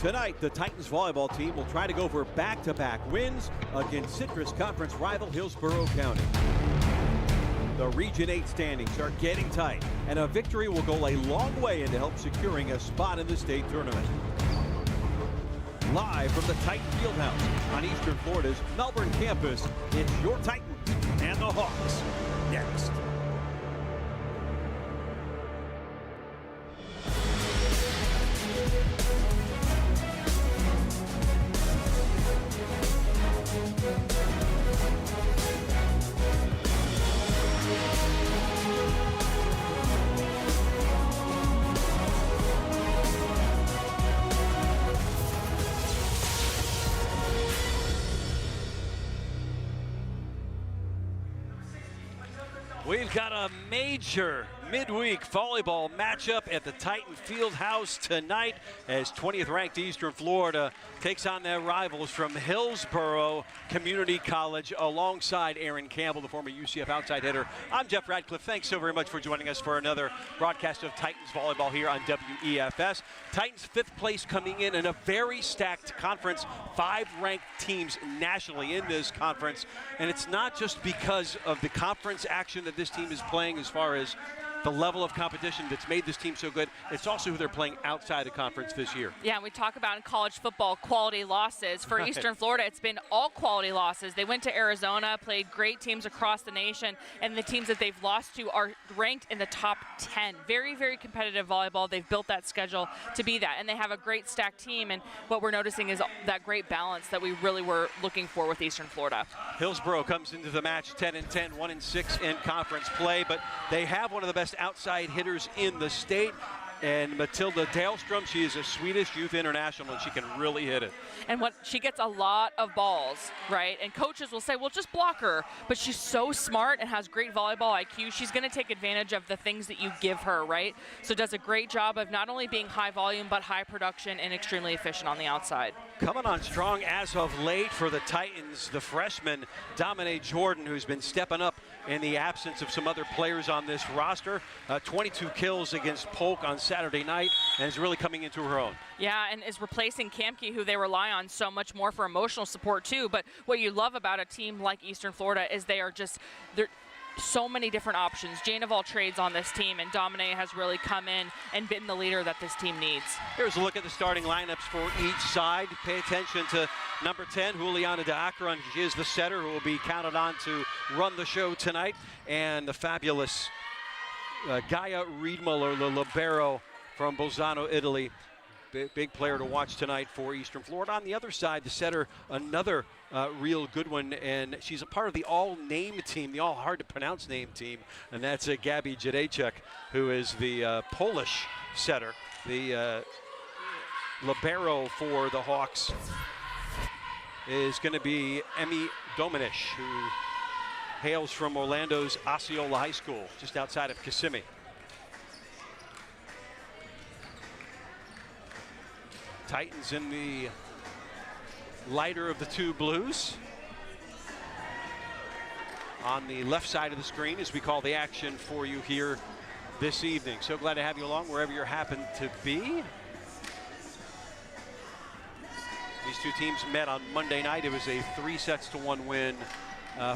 Tonight, the Titans volleyball team will try to go for back-to-back wins against Citrus Conference rival Hillsborough County. The Region 8 standings are getting tight, and a victory will go a long way into help securing a spot in the state tournament. Live from the Titan Fieldhouse on Eastern Florida's Melbourne campus, it's your Titans and the Hawks. Next. We've got a major midweek volleyball matchup at the Titan Fieldhouse tonight as 20th ranked Eastern Florida takes on their rivals from Hillsborough Community College alongside Aaron Campbell, the former UCF outside hitter. I'm Jeff Radcliffe. Thanks so very much for joining us for another broadcast of Titans volleyball here on WEFS. Titans 5th place coming in a very stacked conference, 5 ranked teams nationally in this conference. And it's not just because of the conference action that this team is playing as far as the level of competition that's made this team so good. It's also who they're playing outside the conference this year. Yeah, and we talk about in college football quality losses. For Eastern Florida, it's been all quality losses. They went to Arizona, played great teams across the nation, and the teams that they've lost to are ranked in the top 10. Very, very competitive volleyball. They've built that schedule to be that, and they have a great stacked team, and what we're noticing is that great balance that we really were looking for with Eastern Florida. Hillsborough comes into the match 10-10, 1-6 in conference play, but they have one of the best outside hitters in the state, and Matilda Dahlstrom. She is a Swedish youth international, and she can really hit it. And she gets a lot of balls, right? And coaches will say, well, just block her. But she's so smart and has great volleyball IQ. She's going to take advantage of the things that you give her, right? So does a great job of not only being high volume, but high production and extremely efficient on the outside. Coming on strong as of late for the Titans, the freshman Dominique Jordan, who's been stepping up in the absence of some other players on this roster. 22 kills against Polk on Saturday night, and is really coming into her own. Yeah, and is replacing Kamke, who they rely on so much more for emotional support too. But what you love about a team like Eastern Florida is they're so many different options. Jane of all trades on this team, and Dominique has really come in and been the leader that this team needs. Here's a look at the starting lineups for each side. Pay attention to number 10, Juliana de Acron. She is the setter who will be counted on to run the show tonight. And the fabulous Gaia Riedmuller, the libero from Bolzano, Italy. Big player to watch tonight for Eastern Florida. On the other side, the setter, another real good one, and she's a part of the all-name team, the all-hard-to-pronounce name team, and that's Gabi Jadejczuk, who is the Polish setter. The libero for the Hawks is going to be Emmy Dominish, who hails from Orlando's Osceola High School, just outside of Kissimmee. Titans in the lighter of the two blues. On the left side of the screen as we call the action for you here this evening. So glad to have you along wherever you happen to be. These two teams met on Monday night. It was a 3-1 win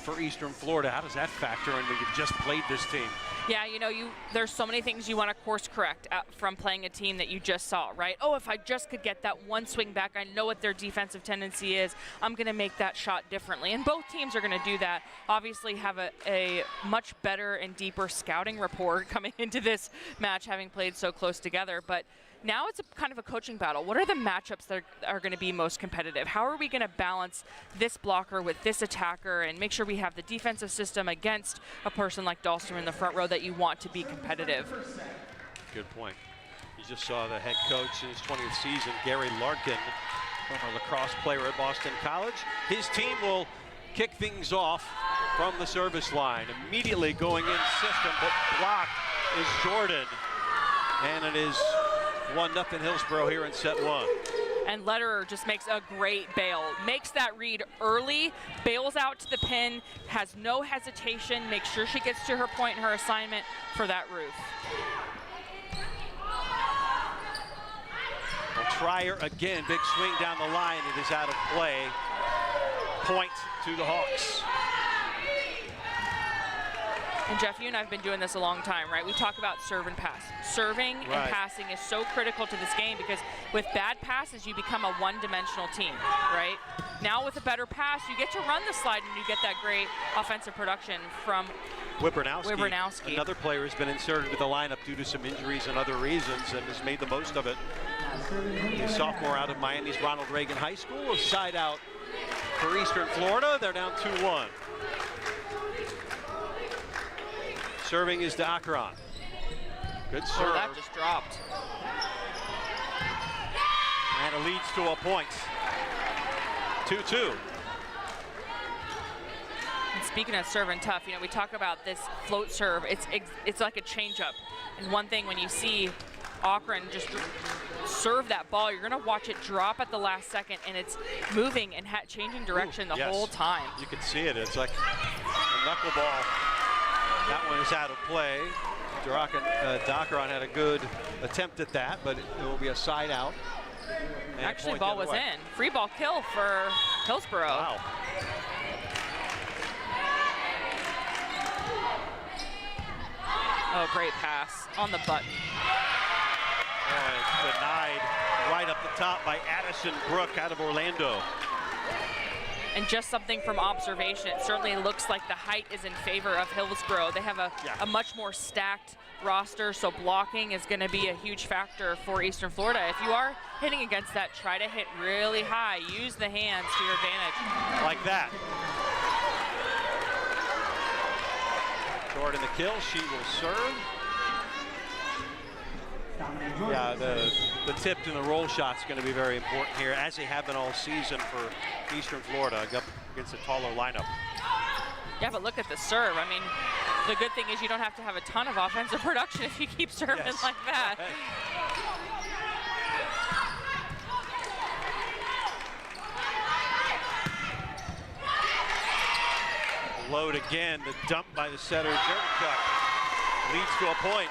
for Eastern Florida. How does that factor in when you've just played this team? Yeah, you know, there's so many things you want to course correct from playing a team that you just saw, right? Oh, if I just could get that one swing back, I know what their defensive tendency is. I'm going to make that shot differently. And both teams are going to do that. Obviously have a much better and deeper scouting report coming into this match, having played so close together. But now it's a kind of a coaching battle. What are the matchups that are going to be most competitive? How are we going to balance this blocker with this attacker and make sure we have the defensive system against a person like Dahlstrom in the front row that you want to be competitive? Good point. You just saw the head coach in his 20th season, Gary Larkin, former lacrosse player at Boston College. His team will kick things off from the service line. Immediately going in system, but blocked is Jordan. And it is 1-0 Hillsborough here in set one. And Lederer just makes a great bail. Makes that read early, bails out to the pin, has no hesitation, makes sure she gets to her point in her assignment for that roof. Well, Trier again, big swing down the line. It is out of play. Point to the Hawks. And Jeff, you and I have been doing this a long time, right? We talk about serve and pass. Serving and passing is so critical to this game because with bad passes, you become a one-dimensional team, right? Now with a better pass, you get to run the slide and you get that great offensive production from Wibranowski. Another player has been inserted to the lineup due to some injuries and other reasons and has made the most of it. The sophomore out of Miami's Ronald Reagan High School, a side out for Eastern Florida. They're down 2-1. Serving is Dakaran. Good serve. Oh, that just dropped. And it leads to a point. 2-2. And speaking of serving tough, you know, we talk about this float serve. It's like a changeup. And one thing when you see Akron just serve that ball, you're going to watch it drop at the last second, and it's moving and changing direction the whole time. You can see it. It's like a knuckleball. That one is out of play. Dakaran had a good attempt at that, but it will be a side out. Actually, ball was in. Free ball kill for Hillsborough. Wow. Oh, great pass on the button. And it's denied right up the top by Addison Brooke out of Orlando. And just something from observation, it certainly looks like the height is in favor of Hillsborough. They have a much more stacked roster, so blocking is going to be a huge factor for Eastern Florida. If you are hitting against that, try to hit really high. Use the hands to your advantage. Like that. Jordan the kill, she will serve. Yeah, the tipped and the roll shot's going to be very important here, as they have been all season for Eastern Florida against a taller lineup. Yeah, but look at the serve. I mean, the good thing is you don't have to have a ton of offensive production if you keep serving like that. Load again, the dump by the setter, Jurchuk leads to a point.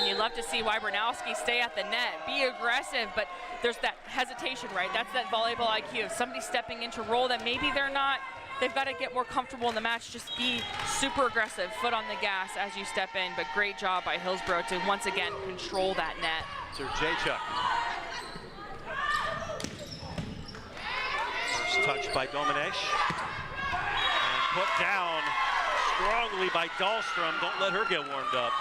You love to see Wibranowski stay at the net, be aggressive, but there's that hesitation, right? That's that volleyball IQ of somebody stepping into role that maybe they're not, they've got to get more comfortable in the match. Just be super aggressive, foot on the gas as you step in, but great job by Hillsborough to once again control that net. Jurchuk. First touch by Domenech. And put down strongly by Dahlstrom. Don't let her get warmed up.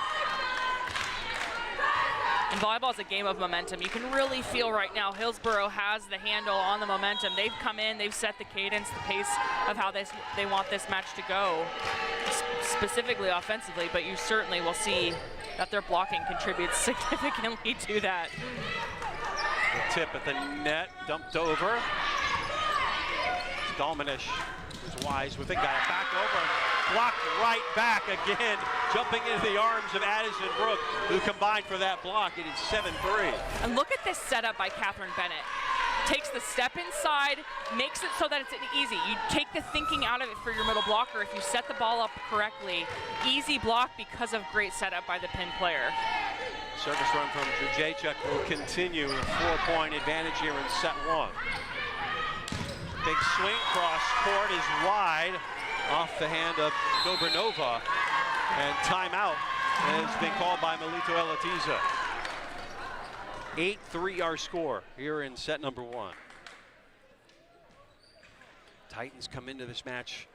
And volleyball is a game of momentum. You can really feel right now Hillsborough has the handle on the momentum. They've come in, they've set the cadence, the pace of how they want this match to go, specifically offensively, but you certainly will see that their blocking contributes significantly to that. The tip at the net, dumped over. Domenech was wise with it, got it back over. Blocked right back again, jumping into the arms of Addison Brooke, who combined for that block. It is 7-3. And look at this setup by Catherine Bennett. Takes the step inside, makes it so that it's easy. You take the thinking out of it for your middle blocker. If you set the ball up correctly, easy block because of great setup by the pin player. Service run from Jurchuk will continue with a 4-point advantage here in set one. Big swing cross court is wide. Off the hand of Dobranova, and timeout has been called by Melito Elatiza. 8-3 our score here in set number one. Titans come into this match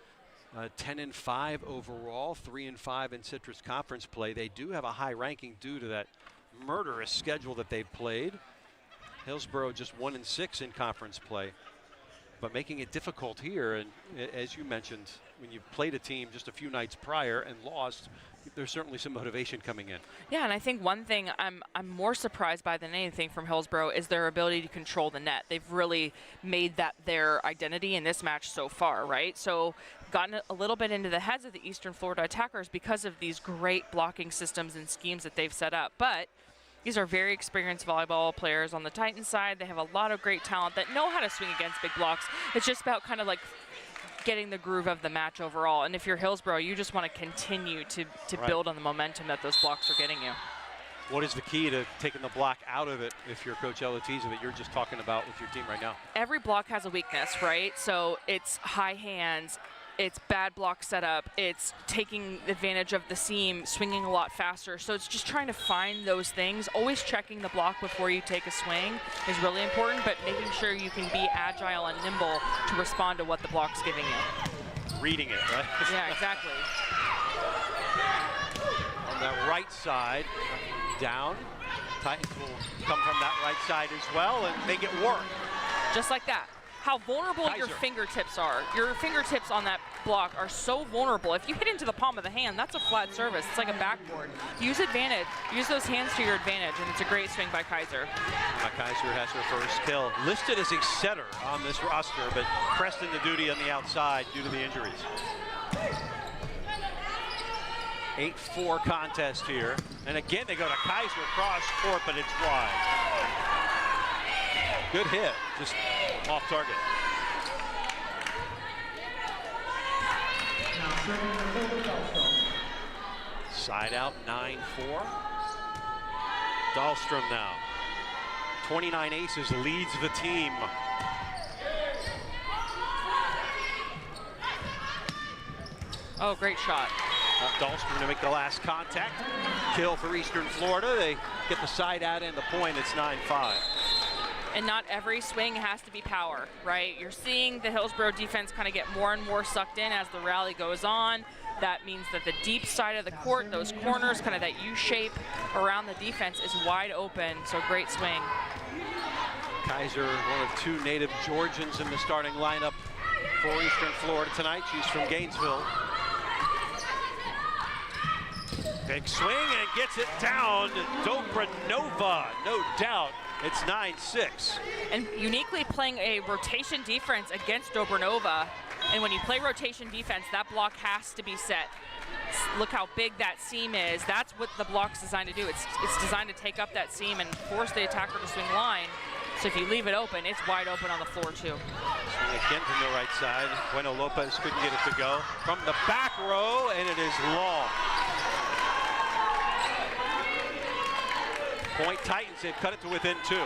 10-5 overall, 3-5 in Citrus Conference play. They do have a high ranking due to that murderous schedule that they've played. Hillsborough just 1-6 in conference play, but making it difficult here. And as you mentioned, when you played a team just a few nights prior and lost, there's certainly some motivation coming in. Yeah, and I think one thing I'm more surprised by than anything from Hillsborough is their ability to control the net. They've really made that their identity in this match so far, right? So gotten a little bit into the heads of the Eastern Florida attackers because of these great blocking systems and schemes that they've set up. But these are very experienced volleyball players on the Titans side. They have a lot of great talent that know how to swing against big blocks. It's just about kind of like getting the groove of the match overall. And if you're Hillsborough, you just want to continue to build on the momentum that those blocks are getting you. What is the key to taking the block out of it if you're Coach Elatiza that you're just talking about with your team right now? Every block has a weakness, right? So it's high hands, it's bad block setup, it's taking advantage of the seam, swinging a lot faster. So it's just trying to find those things. Always checking the block before you take a swing is really important, but making sure you can be agile and nimble to respond to what the block's giving you. Reading it, right? Yeah, exactly. On the right side, down. Titans will come from that right side as well and make it work. Just like that. How vulnerable your fingertips are. Your fingertips on that block are so vulnerable. If you hit into the palm of the hand, that's a flat surface. It's like a backboard. Use advantage. Use those hands to your advantage, and it's a great swing by Kaiser. Kaiser has her first kill. Listed as a setter on this roster, but pressed into duty on the outside due to the injuries. 8-4 contest here. And again, they go to Kaiser across court, but it's wide. Good hit, just off target. Side out, 9-4. Dahlstrom now. 29 aces, leads the team. Oh, great shot. Dahlstrom to make the last contact. Kill for Eastern Florida. They get the side out and the point. It's 9-5. And not every swing has to be power, right? You're seeing the Hillsborough defense kind of get more and more sucked in as the rally goes on. That means that the deep side of the court, those corners, kind of that U shape around the defense is wide open. So great swing. Kaiser, one of two native Georgians in the starting lineup for Eastern Florida tonight. She's from Gainesville. Big swing and gets it down. Dobranova, no doubt. It's 9-6. And uniquely playing a rotation defense against Dobranova. And when you play rotation defense, that block has to be set. Look how big that seam is. That's what the block's designed to do. It's designed to take up that seam and force the attacker to swing line. So if you leave it open, it's wide open on the floor too. Swing again from the right side. Bueno Lopez couldn't get it to go. From the back row, and it is long. Point Titans, they've cut it to within 2.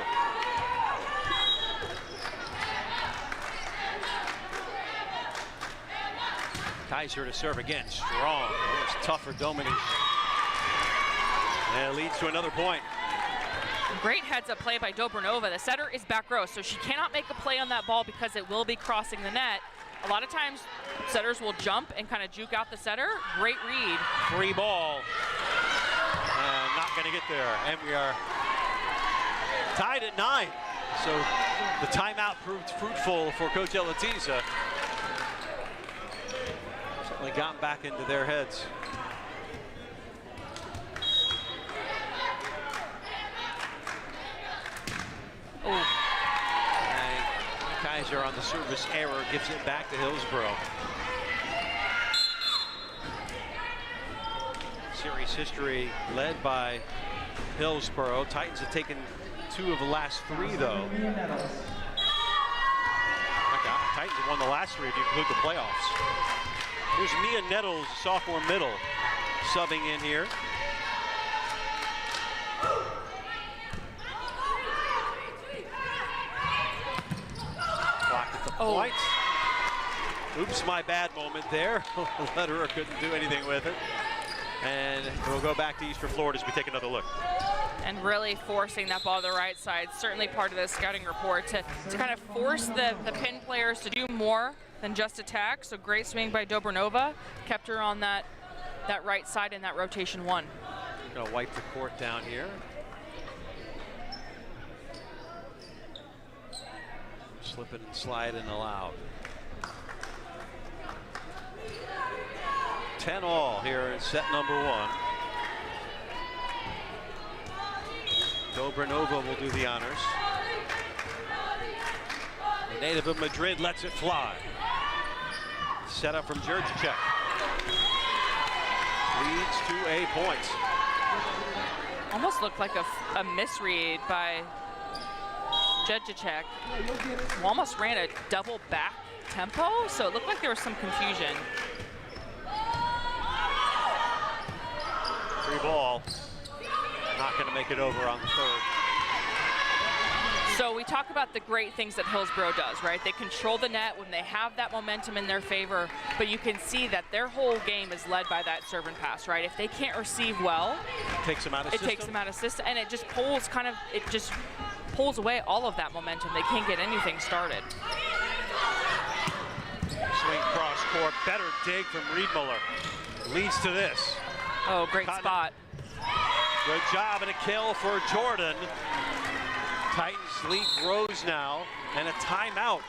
Kaiser to serve again, strong. It was tough for Dominique. And it leads to another point. Great heads-up play by Dobranova. The setter is back row, so she cannot make a play on that ball because it will be crossing the net. A lot of times, setters will jump and kind of juke out the setter. Great read. Free ball. Not going to get there. And we are tied at 9. So the timeout proved fruitful for Coach Elatiza. Certainly gotten back into their heads. Oh. And Kaiser on the service error gives it back to Hillsborough. Series history led by Hillsborough. Titans have taken 2 of the last 3, though. Titans have won the last 3 if you include the playoffs. Here's Mia Nettles, sophomore middle, subbing in here. Blocked at the point. Oops, my bad moment there. Lederer couldn't do anything with it. And we'll go back to Eastern Florida as we take another look. And really forcing that ball to the right side, certainly part of the scouting report, to kind of force the pin players to do more than just attack. So great swing by Dobranova, kept her on that right side in that rotation 1. Gonna wipe the court down here. Slip it and slide and allowed. 10-all here in set number 1. Dobranova will do the honors. The native of Madrid lets it fly. Set up from Jurjacek. Leads to a point. Almost looked like a misread by Jurjacek. Almost ran a double back tempo, so it looked like there was some confusion. Free ball. Not going to make it over on the third. So we talk about the great things that Hillsborough does, right? They control the net when they have that momentum in their favor, but you can see that their whole game is led by that serve and pass, right? If they can't receive well, it takes them out of system, and it just pulls away all of that momentum. They can't get anything started. Swing cross court, better dig from Riedmuller. Leads to this. Oh, great spot. Good job and a kill for Jordan. Titans lead grows now, and a timeout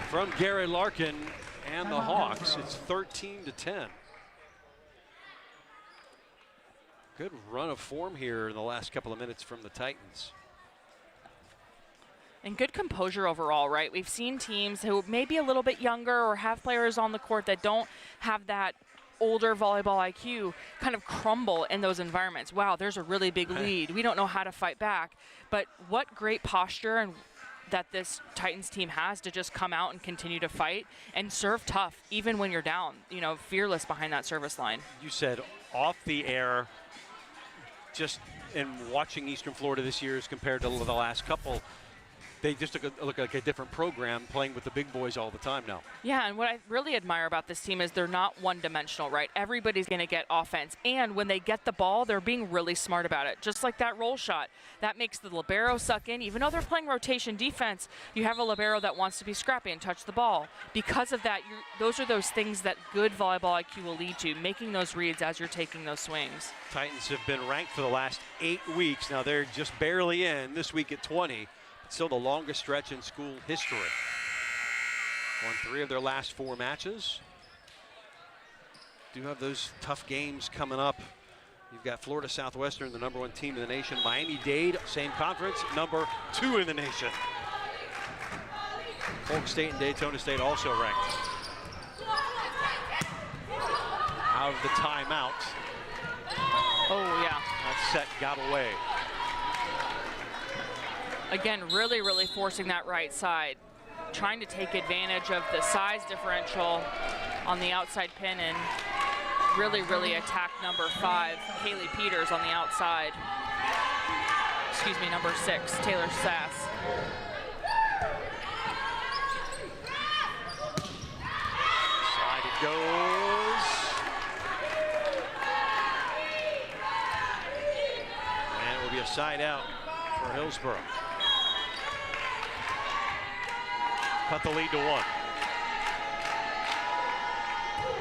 from Gary Larkin and the Hawks. It's 13-10. Good run of form here in the last couple of minutes from the Titans. And good composure overall, right? We've seen teams who may be a little bit younger or have players on the court that don't have that older volleyball IQ kind of crumble in those environments. Wow, there's a really big lead. We don't know how to fight back. But what great posture and that this Titans team has to just come out and continue to fight and serve tough, even when you're down, you know, fearless behind that service line. You said off the air, just in watching Eastern Florida this year as compared to the last couple, they just look like a different program playing with the big boys all the time now. Yeah, and what I really admire about this team is they're not one-dimensional, right? Everybody's going to get offense. And when they get the ball, they're being really smart about it. Just like that roll shot. That makes the libero suck in. Even though they're playing rotation defense, you have a libero that wants to be scrappy and touch the ball. Because of that, those are those things that good volleyball IQ will lead to, making those reads as you're taking those swings. Titans have been ranked for the last 8 weeks. Now they're just barely in this week at 20. Still the longest stretch in school history. Won 3 of their last 4 matches. Do have those tough games coming up. You've got Florida Southwestern, the #1 team in the nation. Miami-Dade, same conference, #2 in the nation. Polk State and Daytona State also ranked. Out of the timeout. Oh, yeah. That set got away. Again, really forcing that right side. Trying to take advantage of the size differential on the outside pin and really attack #5, Haley Peters on the outside. Excuse me, #6, Taylor Sass. Slide it goes. And it will be a side out for Hillsborough. Cut the lead to 1.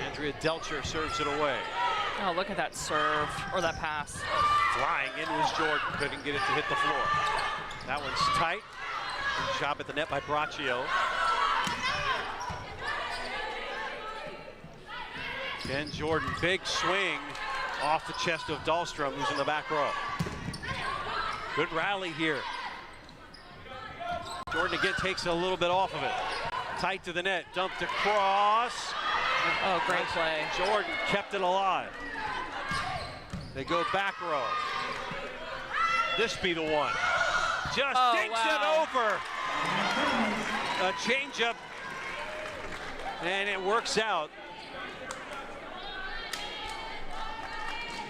Andrea Delcher serves it away. Oh, look at that serve, or that pass. Flying in was Jordan, couldn't get it to hit the floor. That one's tight. Good job at the net by Braccio. Ken Jordan, big swing off the chest of Dahlstrom, who's in the back row. Good rally here. Jordan again takes a little bit off of it. Tight to the net, dumped across. Oh, great play. Jordan kept it alive. They go back row. This be the one. Just dinks it over. A changeup, and it works out.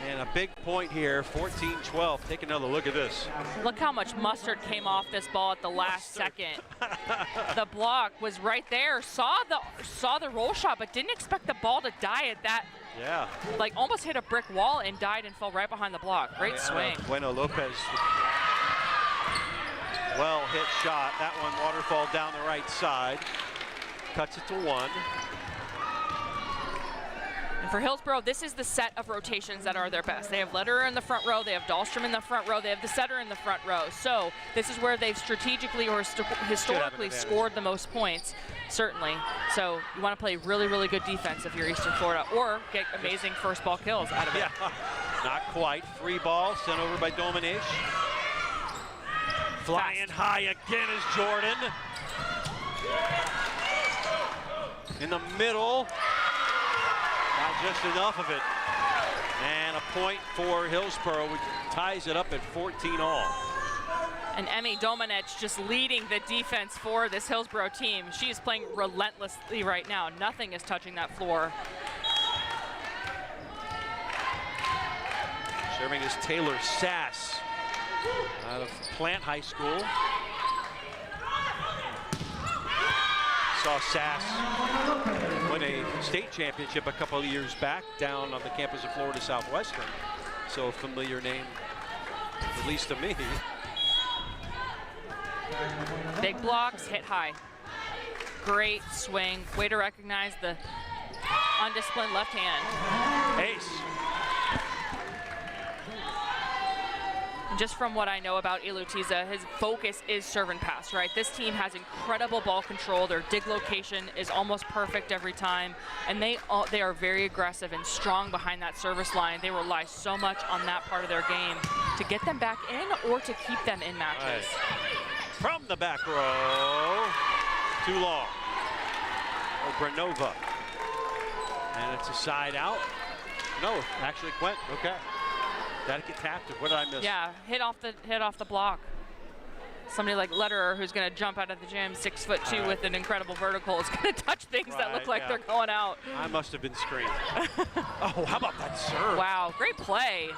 And a big point here, 14-12. Take another look at this. Look how much mustard came off this ball at the last second. The block was right there. Saw the roll shot, but didn't expect the ball to die at that. Yeah. Like almost hit a brick wall and died and fell right behind the block. Great swing. Bueno Lopez. Well hit shot. That one waterfall down the right side. Cuts it to 1. And for Hillsborough, this is the set of rotations that are their best. They have Lederer in the front row, they have Dahlstrom in the front row, they have the setter in the front row. So this is where they've strategically or historically scored the most points, certainly. So you want to play really good defense if you're Eastern Florida, or get amazing first ball kills out of it. Yeah, not quite. Free ball sent over by Domenech. Flying high again is Jordan. In the middle. Not just enough of it. And a point for Hillsborough, which ties it up at 14-all. And Emmy Domenech just leading the defense for this Hillsborough team. She is playing relentlessly right now. Nothing is touching that floor. Serving is Taylor Sass. out of Plant High School. Saw Sass win a state championship a couple of years back down on the campus of Florida Southwestern. So a familiar name, at least to me. Big blocks, hit high. Great swing. Way to recognize the undisciplined left hand. Ace. And just from what I know about Ilutiza, his focus is serve and pass, right? This team has incredible ball control. Their dig location is almost perfect every time. And they are very aggressive and strong behind that service line. They rely so much on that part of their game to get them back in or to keep them in matches. Right. From the back row, too long. Obranova. And it's a side out. No, actually went, okay. Gotta get tapped. What did I miss? Yeah, hit off the block. Somebody like Letterer, who's gonna jump out of the gym, 6'2" with an incredible vertical, is gonna touch things that look like they're going out. I must have been screened. Oh, how about that serve? Wow, great play.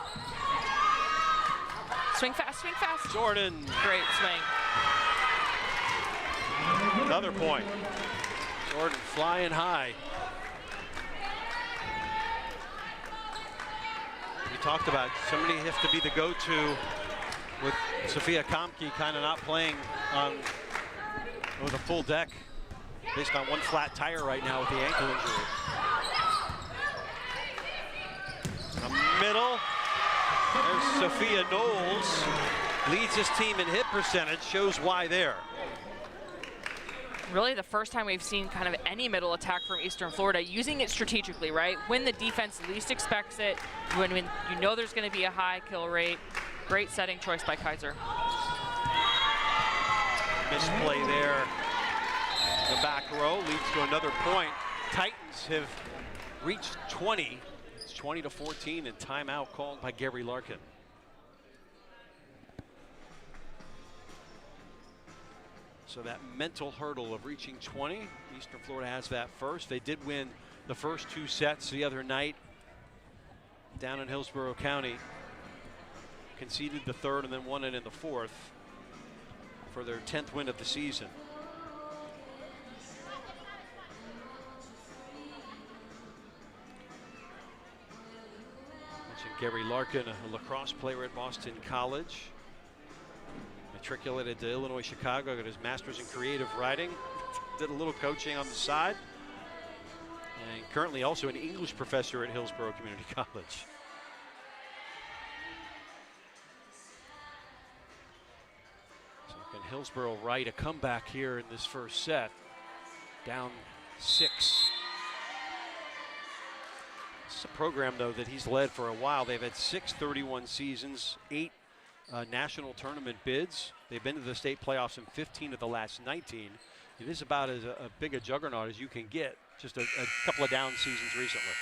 Swing fast, swing fast. Jordan. Great swing. Another point. Jordan flying high. We talked about somebody has to be the go-to with Sophia Komke kind of not playing on with a full deck based on one flat tire right now with the ankle injury. A middle. There's Sophia Knowles. Leads his team in hit percentage, shows why there. Really the first time we've seen kind of any middle attack from Eastern Florida, using it strategically, right? When the defense least expects it, when you know there's going to be a high kill rate. Great setting choice by Kaiser. Misplay there. The back row leads to another point. Titans have reached 20. It's 20-14 and timeout called by Gary Larkin. So that mental hurdle of reaching 20, Eastern Florida has that first. They did win the first two sets the other night down in Hillsborough County. Conceded the third and then won it in the fourth for their 10th win of the season. Mentioned Gary Larkin, a lacrosse player at Boston College. Matriculated to Illinois Chicago, got his master's in creative writing, did a little coaching on the side, and currently also an English professor at Hillsborough Community College. So can Hillsborough right a comeback here in this first set, down 6. This is a program, though, that he's led for a while. They've had 6 31 seasons, 8 national tournament bids. They've been to the state playoffs in 15 of the last 19. It is about as a big a juggernaut as you can get. Just a couple of down seasons recently.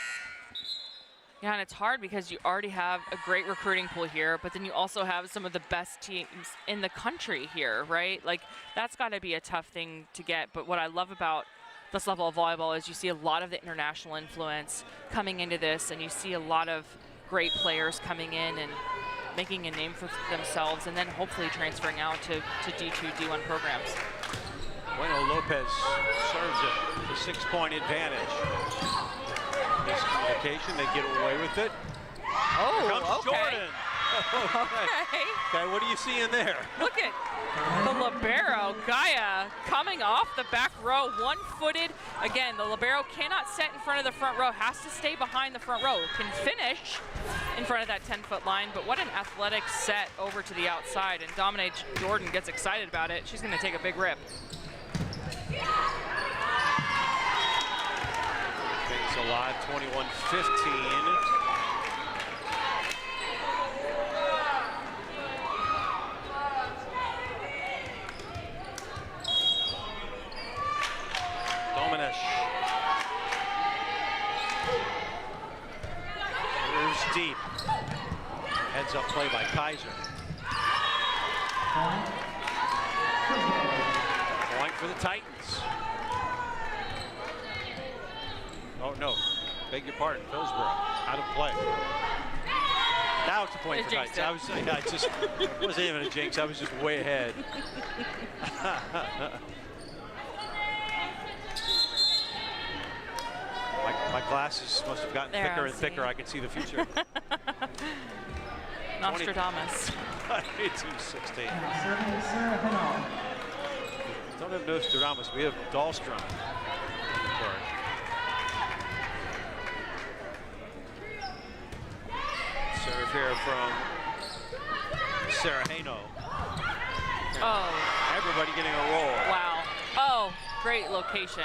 Yeah, and it's hard because you already have a great recruiting pool here, but then you also have some of the best teams in the country here, right? Like, that's got to be a tough thing to get. But what I love about this level of volleyball is you see a lot of the international influence coming into this, and you see a lot of great players coming in and making a name for themselves, and then hopefully transferring out to D2, D1 programs. Bueno Lopez serves it, the 6-point advantage. Miscommunication, they get away with it. Oh, Here comes okay. Jordan. Okay, what are you seeing there? Look at the libero, Gaia, coming off the back row, one-footed. Again, the libero cannot set in front of the front row, has to stay behind the front row. Can finish in front of that 10-foot line, but what an athletic set over to the outside. And Dominique Jordan gets excited about it. She's going to take a big rip. Things alive, 21-15. Deep. Heads up play by Kaiser. Point for the Titans. Oh no, beg your pardon, Hillsborough, out of play. Now it's a point for Knights. I just wasn't even a jinx. I was just way ahead. my glasses must have gotten thicker and thicker. I can see the future. Nostradamus. 22-16. Don't have Nostradamus. We have Dahlstrom. Serve here from Serrano. Oh. Everybody getting a roll. Wow. Oh, great location.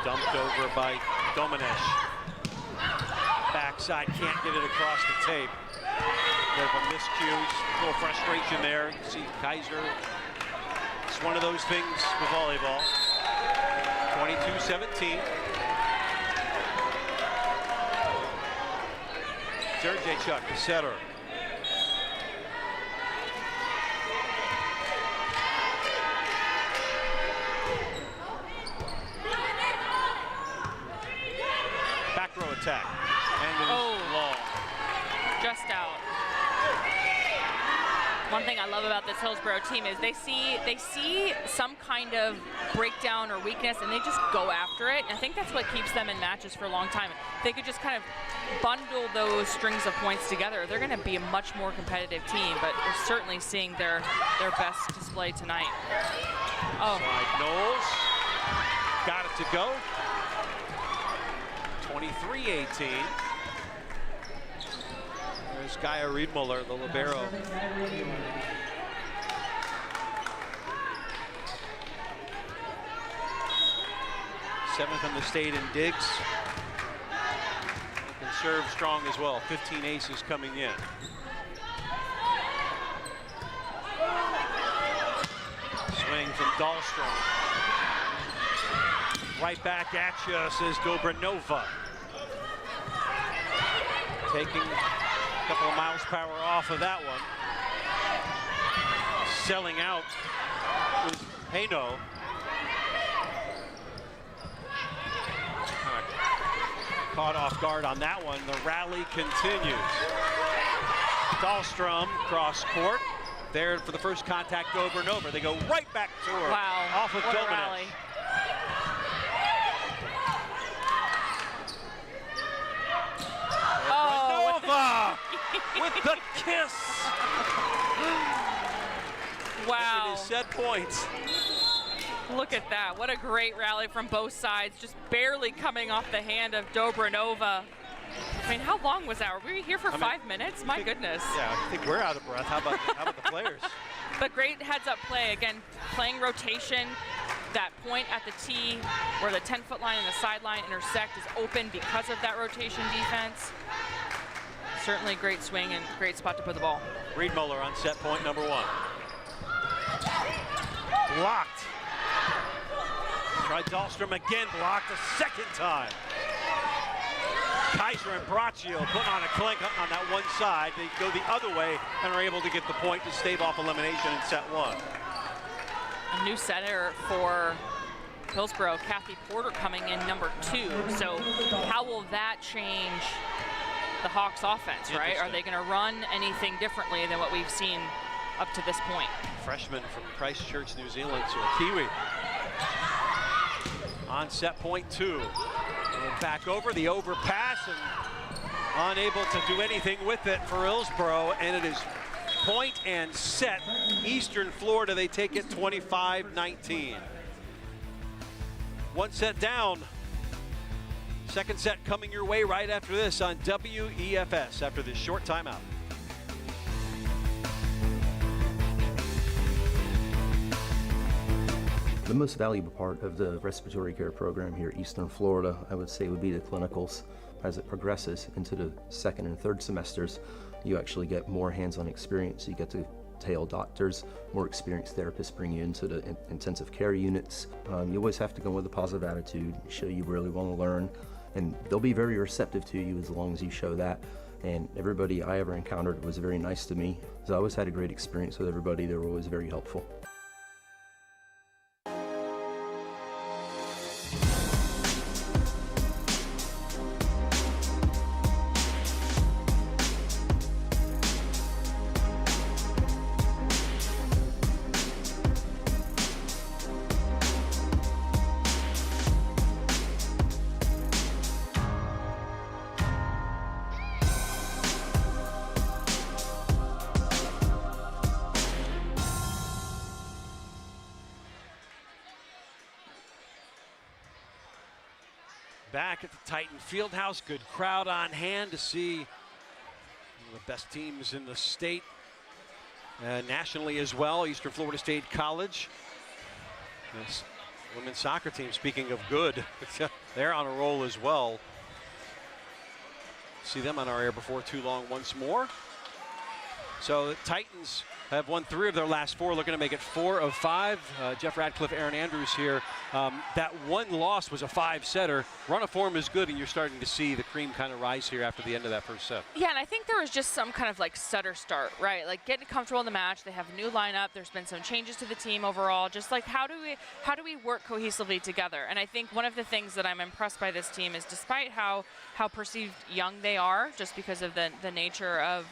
Dumped over by Domenech. Backside, can't get it across the tape. Bit of a miscue, a little frustration there. You see Kaiser. It's one of those things with volleyball. 22-17. Sergey Chuck, the setter. Back row attack. And it is long. Just out. One thing I love about this Hillsborough team is they see some kind of breakdown or weakness and they just go after it. And I think that's what keeps them in matches for a long time. If they could just kind of bundle those strings of points together, they're going to be a much more competitive team. But we're certainly seeing their best display tonight. Oh. Side Knowles got it to go. 23-18. There's Gaia Riedmuller, the libero. Seventh in the state in digs. Can serve strong as well. 15 aces coming in. Swing from Dahlstrom. Right back at you, says Dobranova. Taking a couple of miles per hour off of that one. Selling out was Haino. Caught off guard on that one. The rally continues. Dahlstrom cross court. There for the first contact, Dobranova. They go right back to her. Wow, off of what a Domenech. rally. Nova with the kiss. Wow. It is set points. Look at that. What a great rally from both sides. Just barely coming off the hand of Dobranova. I mean, how long was that? Were we here for 5 minutes? My goodness. Yeah, I think we're out of breath. How about the players? But great heads-up play. Again, playing rotation. That point at the tee where the 10-foot line and the sideline intersect is open because of that rotation defense. Certainly a great swing and great spot to put the ball. Riedmuller on set point number 1. Blocked. Tried Dahlstrom again, blocked a second time. Kaiser and Braccio putting on a clink on that one side. They go the other way and are able to get the point to stave off elimination in set 1. A new setter for Hillsborough, Kathy Porter coming in number 2. So how will that change the Hawks offense, right? Are they going to run anything differently than what we've seen up to this point? Freshman from Christchurch, New Zealand, so a Kiwi. On set point 2. And back over the overpass and unable to do anything with it for Hillsborough, and it is point and set. Eastern Florida, they take it 25-19. One set down. Second set coming your way right after this on WEFS after this short timeout. The most valuable part of the respiratory care program here at Eastern Florida, I would say, would be the clinicals. As it progresses into the second and third semesters, you actually get more hands-on experience. You get to tail doctors, more experienced therapists bring you into the intensive care units. You always have to go with a positive attitude, show you really want to learn, and they'll be very receptive to you as long as you show that. And everybody I ever encountered was very nice to me. So I always had a great experience with everybody. They were always very helpful. back at the Titan Fieldhouse. Good crowd on hand to see one of the best teams in the state, nationally as well. Eastern Florida State College. This women's soccer team, speaking of good, they're on a roll as well. See them on our air before too long once more. So the Titans have won 3 of their last 4, looking to make it 4 of 5. Jeff Radcliffe, Aaron Andrews here. That one loss was a 5-setter. Run of form is good, and you're starting to see the cream kind of rise here after the end of that first set. Yeah, and I think there was just some kind of like stutter start, right? Like getting comfortable in the match. They have a new lineup. There's been some changes to the team overall. Just like how do we work cohesively together? And I think one of the things that I'm impressed by this team is, despite how perceived young they are, just because of the nature of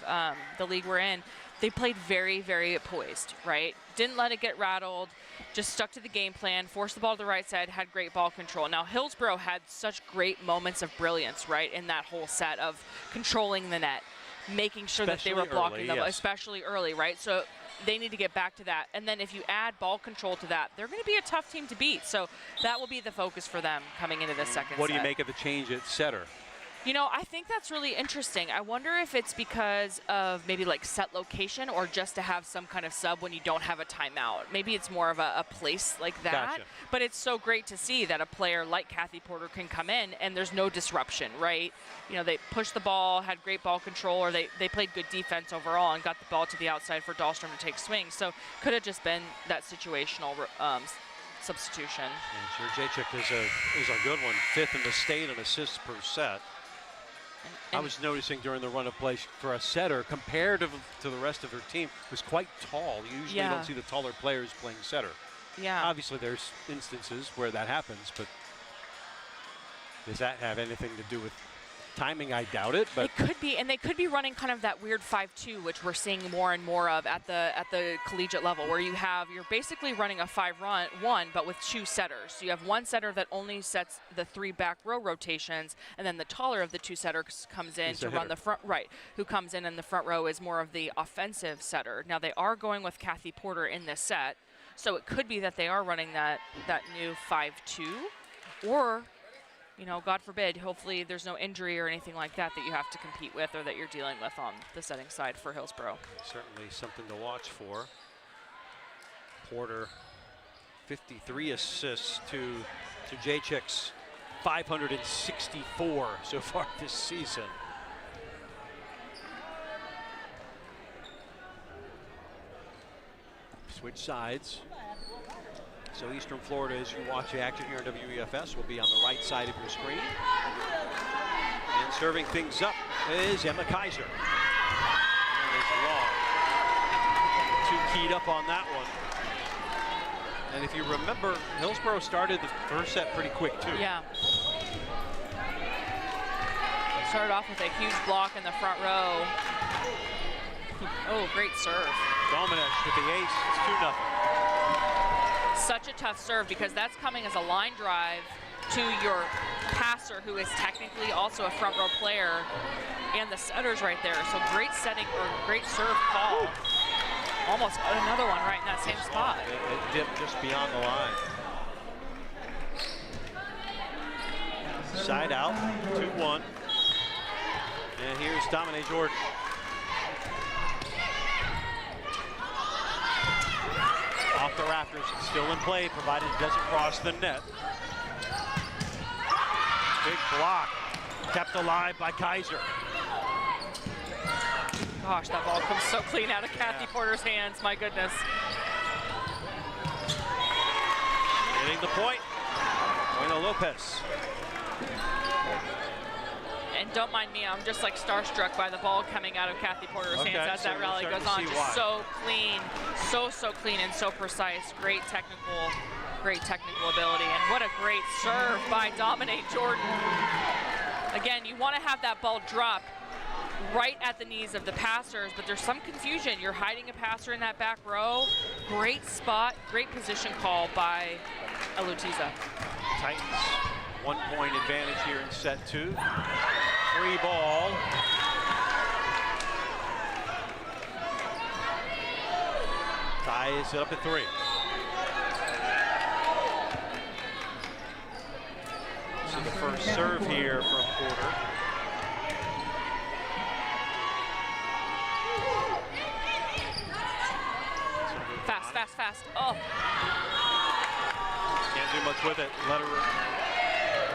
the league we're in, they played very, very poised, right? Didn't let it get rattled, just stuck to the game plan, forced the ball to the right side, had great ball control. Now, Hillsborough had such great moments of brilliance, right, in that whole set of controlling the net, making sure that they were blocking the ball, especially early, right? So they need to get back to that. And then if you add ball control to that, they're going to be a tough team to beat. So that will be the focus for them coming into the second set. What do you make of the change at setter? You know, I think that's really interesting. I wonder if it's because of maybe like set location, or just to have some kind of sub when you don't have a timeout. Maybe it's more of a place like that. Gotcha. But it's so great to see that a player like Kathy Porter can come in and there's no disruption, right? You know, they pushed the ball, had great ball control, or they played good defense overall and got the ball to the outside for Dahlstrom to take swings. So could have just been that situational substitution. Yeah, sure, Jacek is a good one. 5th in the state in assists per set. I was noticing during the run of play for a setter, comparative to the rest of her team, was quite tall. You usually don't see the taller players playing setter. Yeah. Obviously, there's instances where that happens, but does that have anything to do with timing? I doubt it, but it could be, and they could be running kind of that weird 5-2, which we're seeing more and more of at the collegiate level, where you're basically running a 5-1, but with 2 setters. So you have one setter that only sets the 3 back row rotations, and then the taller of the 2 setters comes in to run the front, right? Who comes in the front row is more of the offensive setter. Now they are going with Kathy Porter in this set, so it could be that they are running that new 5-2, or, you know, God forbid, hopefully there's no injury or anything like that you have to compete with, or that you're dealing with on the setting side for Hillsborough. Certainly something to watch for. Porter, 53 assists to Jacek's 564 so far this season. Switch sides. So Eastern Florida, as you watch the action here on WEFS, will be on the right side of your screen. And serving things up is Emma Kaiser. And it's long. 2 keyed up on that one. And if you remember, Hillsborough started the first set pretty quick too. Yeah. Started off with a huge block in the front row. Oh, great serve. Domenech with the ace. It's 2-0. Such a tough serve, because that's coming as a line drive to your passer, who is technically also a front row player, and the setter's right there. So great setting, or great serve call. Ooh. Almost another one right in that same spot. It dipped just beyond the line. Side out, 2-1. And here's Dominique Jordan. Off the rafters, it's still in play, provided it doesn't cross the net. Big block, kept alive by Kaiser. Gosh, that ball comes so clean out of Kathy Porter's hands, my goodness. Hitting the point, Buena Lopez. And don't mind me, I'm just like starstruck by the ball coming out of Kathy Porter's hands as that rally goes on. Just so clean, so clean and so precise. Great technical ability. And what a great serve by Dominique Jordan. Again, you want to have that ball drop right at the knees of the passers, but there's some confusion. You're hiding a passer in that back row. Great spot, great position call by Alutiza. Titans, 1-point advantage here in set 2. 3 ball. Ties it up at 3. See the first serve here from Porter. Fast, fast, fast. Oh. Can't do much with it. Let her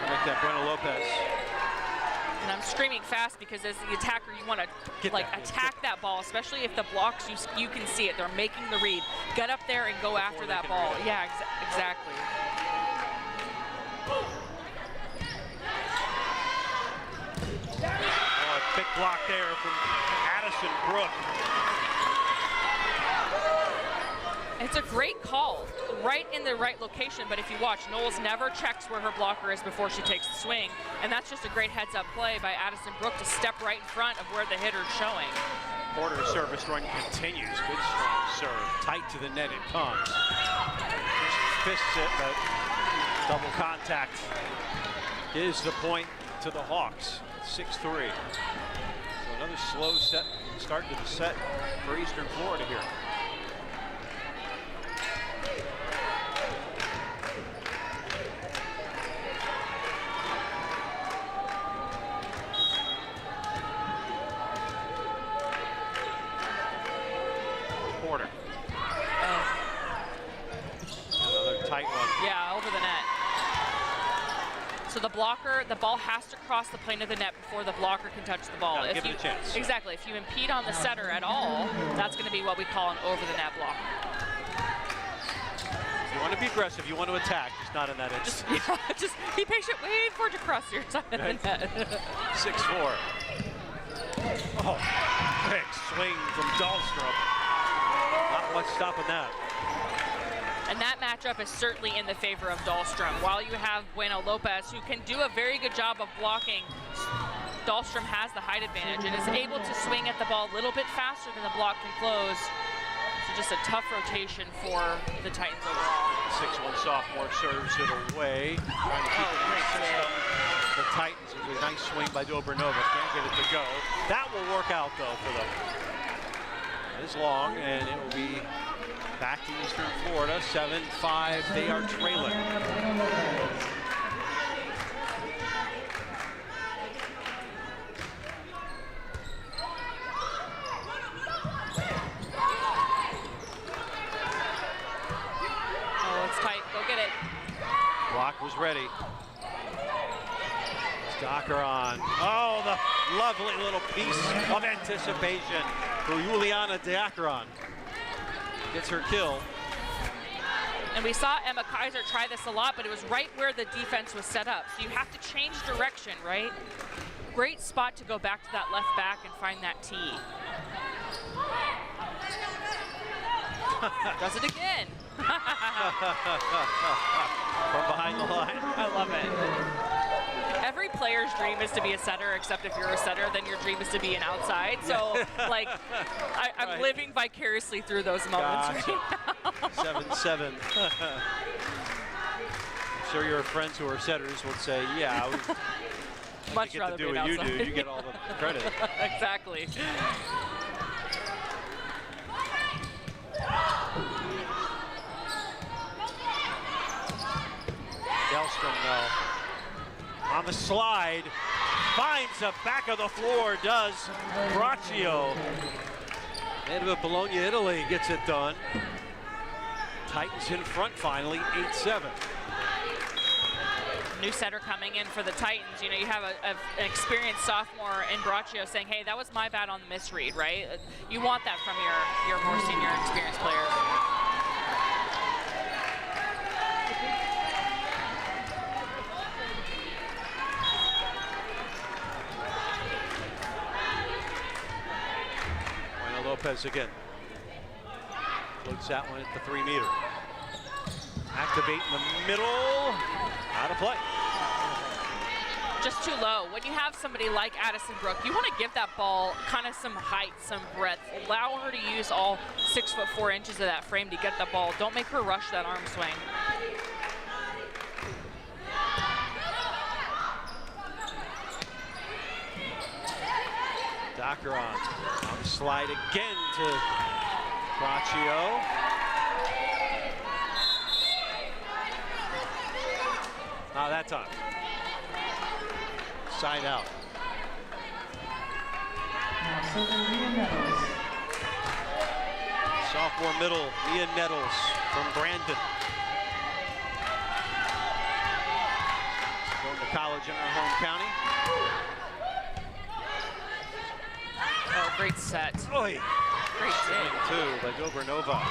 make that Brenna Lopez. And I'm screaming fast because as the attacker, you want to attack that ball, especially if the blocks, you can see it. They're making the read. Get up there and go after that ball. Yeah, exactly. Oh, a big block there from Addison Brooke. It's a great call, right in the right location, but if you watch, Knowles never checks where her blocker is before she takes the swing, and that's just a great heads-up play by Addison Brooke to step right in front of where the hitter's showing. Porter's service run continues. Good strong serve. Tight to the net it comes. Just fists it, but double contact is the point to the Hawks. 6-3. So another slow start to the set for Eastern Florida here. Porter. Another tight one. Yeah, over the net. So the ball has to cross the plane of the net before the blocker can touch the ball. Give it a chance. Exactly. If you impede on the setter at all, that's going to be what we call an over the net block. If you want to be aggressive, you want to attack, just not in that instance. Just be patient, wait for it to cross your side of the net. 6-4. Oh, big swing from Dahlstrom. Not much stopping that. And that matchup is certainly in the favor of Dahlstrom. While you have Bueno Lopez, who can do a very good job of blocking, Dahlstrom has the height advantage and is able to swing at the ball a little bit faster than the block can close. So just a tough rotation for the Titans overall. 6-1 sophomore serves it away. Trying to keep it in the system. The Titans, it was a nice swing by Dobranova. Can't get it to go. That will work out, though, for them. It is long, and it will be back to Eastern Florida. 7-5, they are trailing. Oh, it's tight. Go get it. Block was ready. Docker on. Oh, the lovely little piece of anticipation for Juliana Diacaron. Gets her kill. And we saw Emma Kaiser try this a lot, but it was right where the defense was set up. So you have to change direction, right? Great spot to go back to that left back and find that tee. Does it again. From behind the line. I love it. Every player's dream is to be a setter, except if you're a setter, then your dream is to be an outside. So, like, I'm living vicariously through those moments right now. 7-7. I'm sure your friends who are setters would say, yeah, much you get rather to do be what an you outside. do. You get all the credit. Exactly. Dahlstrom, though, on the slide, finds the back of the floor, does Braccio. Native of Bologna, Italy, gets it done. Titans in front finally, 8-7. New setter coming in for the Titans. You know, you have an experienced sophomore in Braccio saying, hey, that was my bad on the misread, right? You want that from your more senior experienced players. Lopez again. Floats that one at the 3-meter. Activate in the middle. Out of play. Just too low. When you have somebody like Addison Brooke, you want to give that ball kind of some height, some breadth. Allow her to use all 6'4" of that frame to get the ball. Don't make her rush that arm swing. Dacaron on the slide again to Braccio. Not that time. side out. Sophomore middle, Mia Nettles from Brandon. Going to college in her home county. Oh, great set. Oy. Great dig. Two by Dobranova.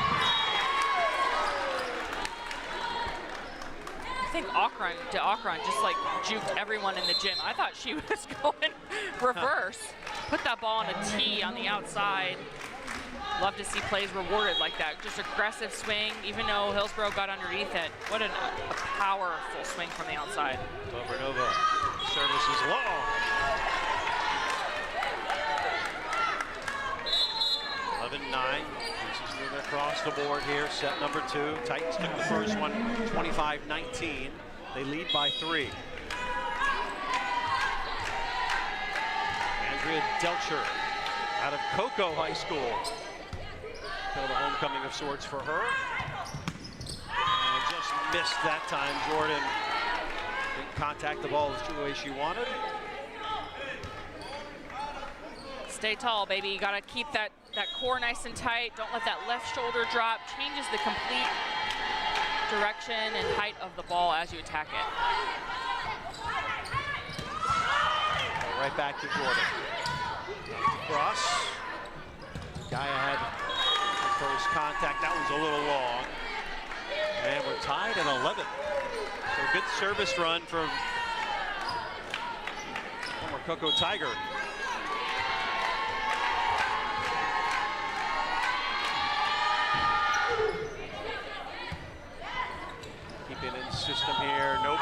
I think Akron just like juked everyone in the gym. I thought she was going reverse. Put that ball on a tee on the outside. Love to see plays rewarded like that. Just aggressive swing, even though Hillsborough got underneath it. What a powerful swing from the outside. Dobranova, service is long. 11-9. Pieces moving across the board here. Set number 2. Titans took the first one, 25-19. They lead by 3. Andrea Delcher out of Cocoa High School. Kind of a homecoming of sorts for her. And just missed that time. Jordan didn't contact the ball the way she wanted. Stay tall, baby. You gotta keep that core nice and tight. Don't let that left shoulder drop. Changes the complete direction and height of the ball as you attack it. Right back to Jordan. Cross. Gaia had the first contact. That was a little long. And we're tied at 11. So good service run from former Cocoa Tiger. Keeping in system here. Nope.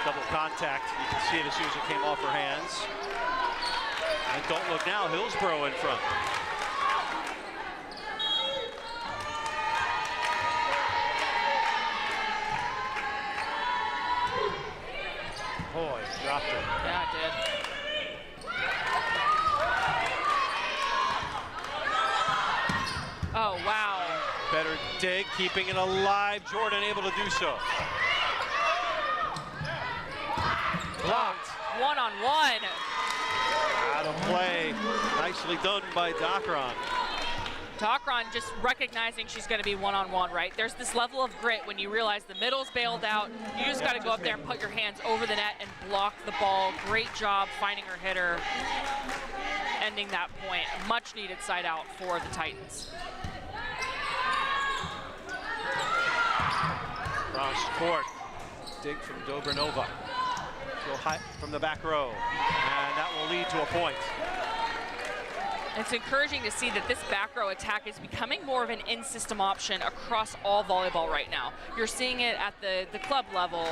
Double contact. You can see it as soon as it came off her hands. And don't look now, Hillsborough in front. Boy, dropped it. Yeah, it did. Oh, wow. Better dig, keeping it alive. Jordan able to do so. Blocked. One-on-one. Out of play. Nicely done by Dakron. Dakron just recognizing she's going to be one-on-one, right? There's this level of grit when you realize the middle's bailed out. You just got to go up there and put your hands over the net and block the ball. Great job finding her hitter, ending that point. Much needed side out for the Titans. Cross court. Dig from Dobranova. Go high from the back row. And that will lead to a point. It's encouraging to see that this back row attack is becoming more of an in-system option across all volleyball right now. You're seeing it at the club level,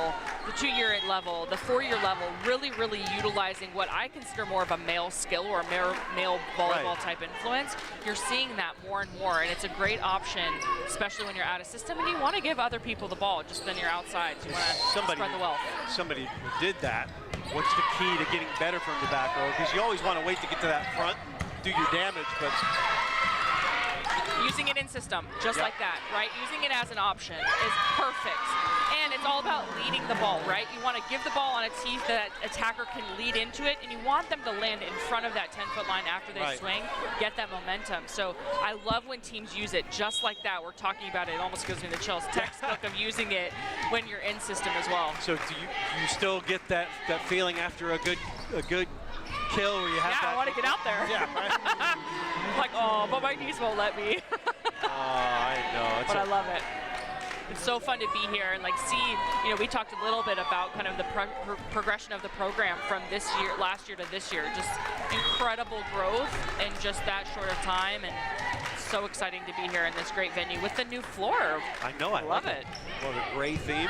the 2-year level, the 4-year level, really utilizing what I consider more of a male skill or a male volleyball type influence. You're seeing that more and more, and it's a great option, especially when you're out of system and you want to give other people the ball, just then you're outside. You want to spread the wealth. Somebody who did that, what's the key to getting better from the back row? Because you always want to wait to get to that front, do your damage, but using it in system, just like that, right? Using it as an option is perfect. And it's all about leading the ball, right? You want to give the ball on a tee that attacker can lead into it, and you want them to land in front of that 10-foot line after they swing, get that momentum. So I love when teams use it just like that. We're talking about it, it almost gives me the chills. Textbook of using it when you're in system as well. So do you still get that feeling after a good kill where you have that? I want to get out there. Yeah, right. Like, oh, but my knees won't let me. I know. But I love it. It's so fun to be here and like see, you know, we talked a little bit about kind of the progression of the program from last year to this year. Just incredible growth in just that short of time, and so exciting to be here in this great venue with the new floor. I know, I love it. Well, the gray theme.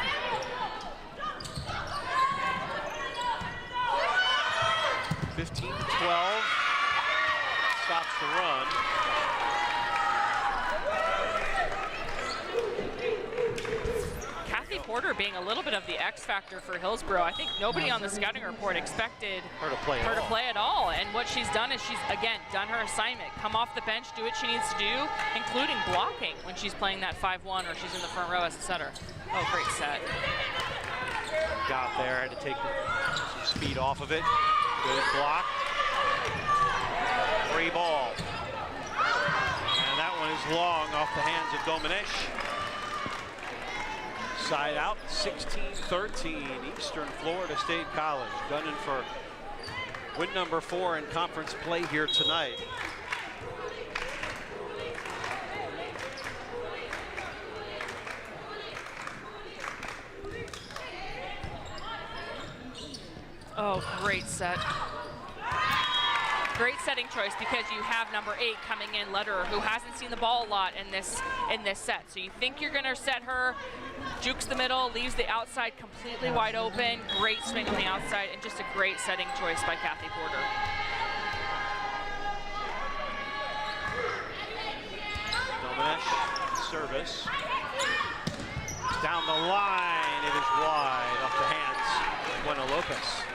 15-12, stops the run. Kathy Porter being a little bit of the X factor for Hillsborough. I think nobody on the scouting report expected her to play at all. And what she's done is she's, again, done her assignment. Come off the bench, do what she needs to do, including blocking when she's playing that 5-1 or she's in the front row as a setter. Oh, great set. Got there, had to take some speed off of it. Good block. Free ball. And that one is long off the hands of Domenech. Side out, 16-13, Eastern Florida State College. Gunning for win number 4 in conference play here tonight. Oh, great set. Great setting choice because you have number 8 coming in, Lederer, who hasn't seen the ball a lot in this set. So you think you're gonna set her, jukes the middle, leaves the outside completely wide open. Great swing on the outside, and just a great setting choice by Kathy Porter. Domenech, service. Down the line, it is wide off the hands of Bueno Lopez.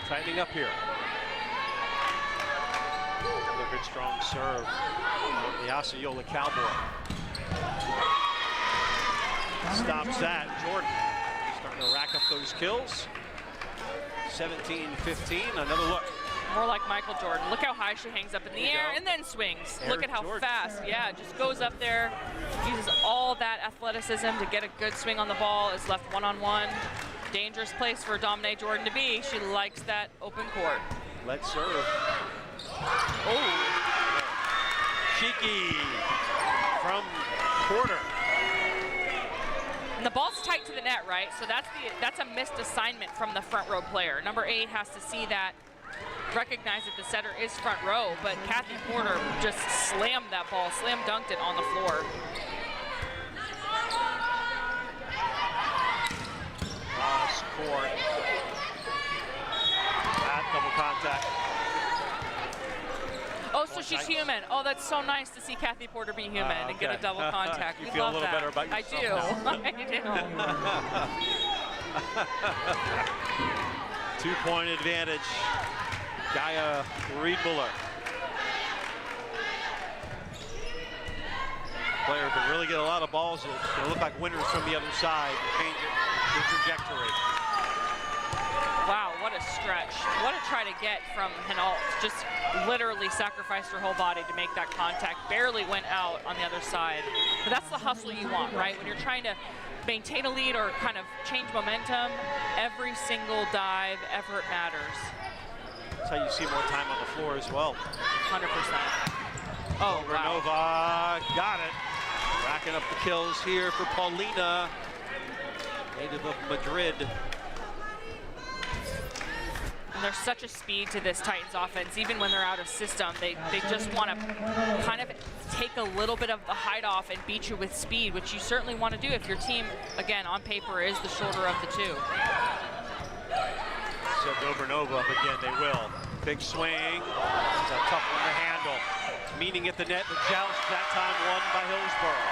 Tightening up here. Another good strong serve from the Osceola Cowboy. Stops that. Jordan starting to rack up those kills. 17-15. Another look. More like Michael Jordan. Look how high she hangs up in the air and then swings. Look at how fast. Yeah, just goes up there, uses all that athleticism to get a good swing on the ball, is left one-on-one. Dangerous place for Dominique Jordan to be. She likes that open court. Let's serve. Oh, cheeky from Porter. And the ball's tight to the net, right? So that's a missed assignment from the front row player. Number 8 has to see that, recognize that the setter is front row, but Kathy Porter just slammed that ball, slam dunked it on the floor. Cross court. That double contact. Oh, so she's human. Oh, that's so nice to see Kathy Porter be human and get a double contact. You We feel love a little that. better about I yourself do. I do. 2-point advantage. Gaia Riedmuller. Player can really get a lot of balls. It's going to look like winners from the other side. Change the trajectory. Wow, what a stretch. What a try to get from Hinault. Just literally sacrificed her whole body to make that contact. Barely went out on the other side. But that's the hustle you want, right? When you're trying to maintain a lead or kind of change momentum, every single dive, effort matters. That's how you see more time on the floor as well. 100%. Oh, wow. Nova got it. Racking up the kills here for Paulina, native of Madrid. And there's such a speed to this Titans offense. Even when they're out of system, they just want to kind of take a little bit of the height off and beat you with speed, which you certainly want to do if your team, again, on paper, is the shorter of the two. So Dobernova up again, they will. Big swing. It's a tough one to handle. Meeting at the net, the joust that time won by Hillsborough.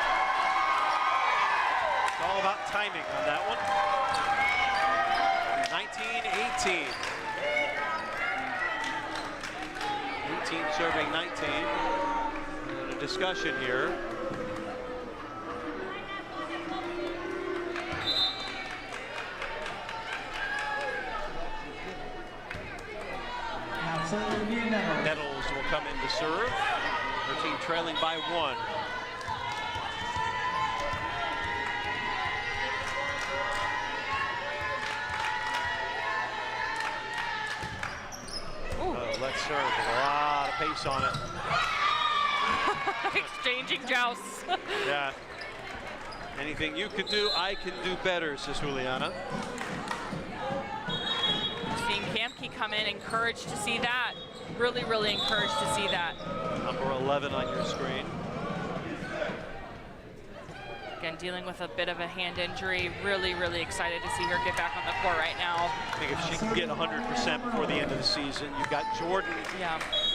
It's all about timing on that one. 19-18. 18 serving 19. And a discussion here. Nettles will come in to serve. Her team trailing by 1. Let's serve with a lot of pace on it. Exchanging jousts. Yeah. Anything you can do, I can do better, says Juliana. Seeing Kamke come in, encouraged to see that. Really, really encouraged to see that. Number 11 on your screen. Again, dealing with a bit of a hand injury. Really, really excited to see her get back on the court right now. I think if she can get 100% before the end of the season, you've got Jordan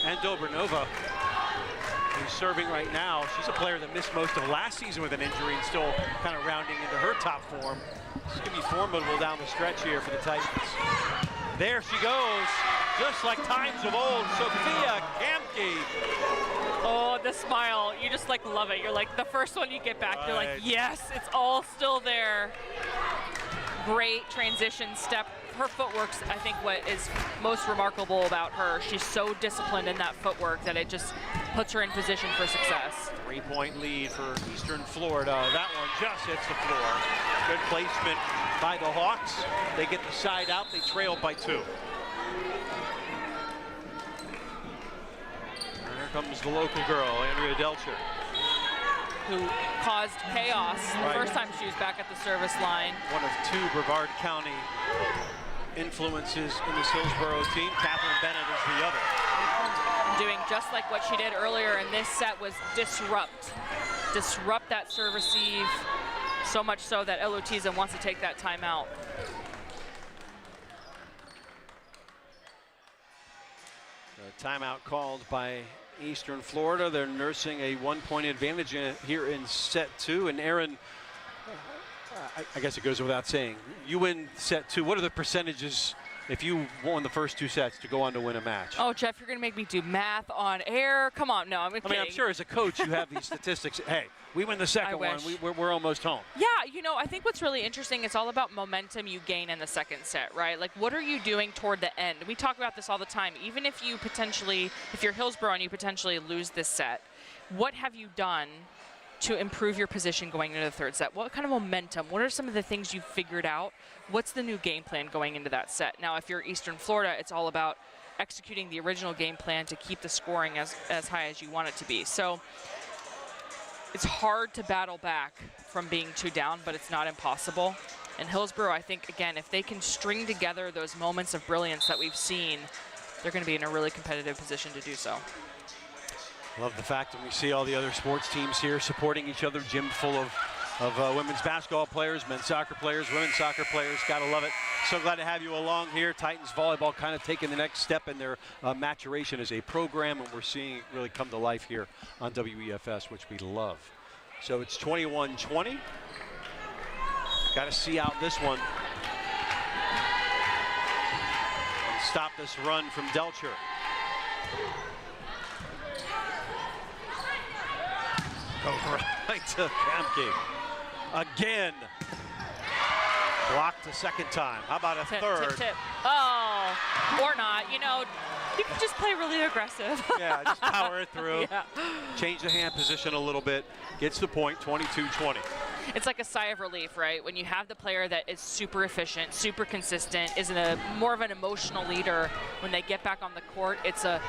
and Dobernova, who's serving right now. She's a player that missed most of last season with an injury and still kind of rounding into her top form. She's going to be formidable down the stretch here for the Titans. There she goes, just like times of old, Sophia Kamke. Oh, the smile. You just like love it. You're like, the first one you get back, you're like, yes, it's all still there. Great transition step. Her footwork's, I think, what is most remarkable about her. She's so disciplined in that footwork that it just puts her in position for success. 3-point lead for Eastern Florida. That one just hits the floor. Good placement by the Hawks. They get the side out. They trail by 2. Here comes the local girl, Andrea Delcher, who caused chaos the first time she was back at the service line. One of 2 Brevard County influences in this Hillsborough team. Catherine Bennett is the other. Doing just like what she did earlier in this set was disrupt that serve receive, so much so that Elotiza wants to take that timeout. Timeout called by Eastern Florida. They're nursing a 1-point advantage here in set 2. And Aaron, I guess it goes without saying, you win set 2. What are the percentages if you won the first 2 sets to go on to win a match? Oh, Jeff, you're going to make me do math on air. Come on, no, I'm kidding. I mean, I'm sure as a coach you have these statistics. Hey, we win the second one, we're almost home. Yeah, you know, I think what's really interesting, it's all about momentum you gain in the second set, right? Like, what are you doing toward the end? We talk about this all the time. Even if you potentially, if you're Hillsborough and you potentially lose this set, what have you done to improve your position going into the third set? What kind of momentum? What are some of the things you've figured out? What's the new game plan going into that set? Now, if you're Eastern Florida, it's all about executing the original game plan to keep the scoring as high as you want it to be. So it's hard to battle back from being 2 down, but it's not impossible. And Hillsborough, I think, again, if they can string together those moments of brilliance that we've seen, they're going to be in a really competitive position to do so. Love the fact that we see all the other sports teams here supporting each other. Gym full of women's basketball players, men's soccer players, women's soccer players. Gotta love it. So glad to have you along here. Titans volleyball kind of taking the next step in their maturation as a program, and we're seeing it really come to life here on WEFS, which we love. So it's 21-20. Got to see out this one. And stop this run from Delcher. Go right to Kamke. Again. Blocked the second time. How about a third? Tip. Oh, or not. You know, you can just play really aggressive. Yeah, just power it through. Yeah. Change the hand position a little bit. Gets the point, 22-20. It's like a sigh of relief, right? When you have the player that is super efficient, super consistent, is more of an emotional leader. When they get back on the court, it's a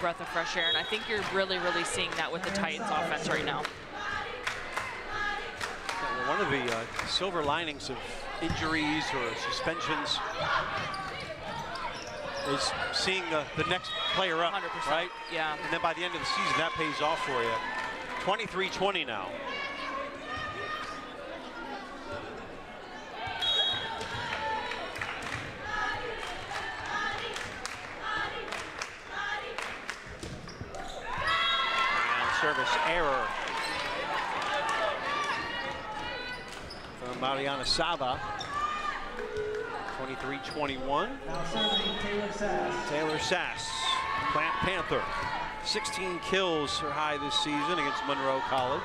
breath of fresh air. And I think you're really, really seeing that with the Titans offense right now. One of the silver linings of injuries or suspensions is seeing the next player up, 100%, right? Yeah. And then by the end of the season, that pays off for you. 23-20 now. And service error from Mariana Saba. 23-21. Taylor Sass, Plant Panther. 16 kills her high this season against Monroe College.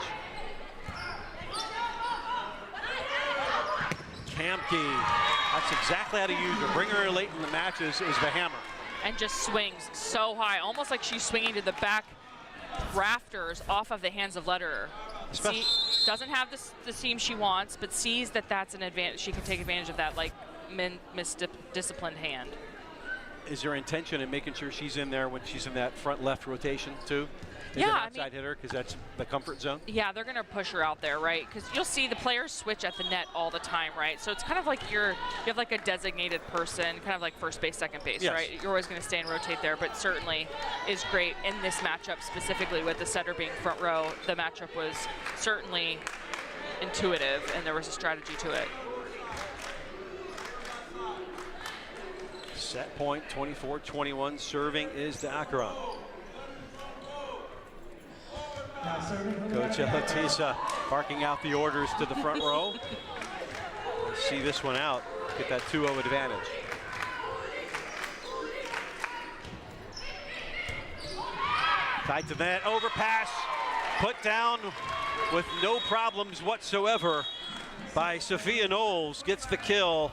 Kamke, that's exactly how to use her. Bring her late in the matches is the hammer. And just swings so high, almost like she's swinging to the back rafters off of the hands of Lederer. Doesn't have the seam she wants, but sees that that's an advantage. She can take advantage of that, like disciplined hand. Is there intention in making sure she's in there when she's in that front left rotation too? Is Yeah, an outside hitter, because that's the comfort zone? Yeah, they're going to push her out there, right? Because you'll see the players switch at the net all the time, right? So it's kind of like you have like a designated person, kind of like first base, second base, Yes. right? You're always going to stay and rotate there, but certainly is great in this matchup, specifically with the setter being front row. The matchup was certainly intuitive, and there was a strategy to it. Set point, 24-21. Serving is Dakaran. Coach Elotiza barking out the orders to the front row. See this one out, get that 2-0 advantage. Tied to that, overpass, put down with no problems whatsoever by Sophia Knowles, gets the kill.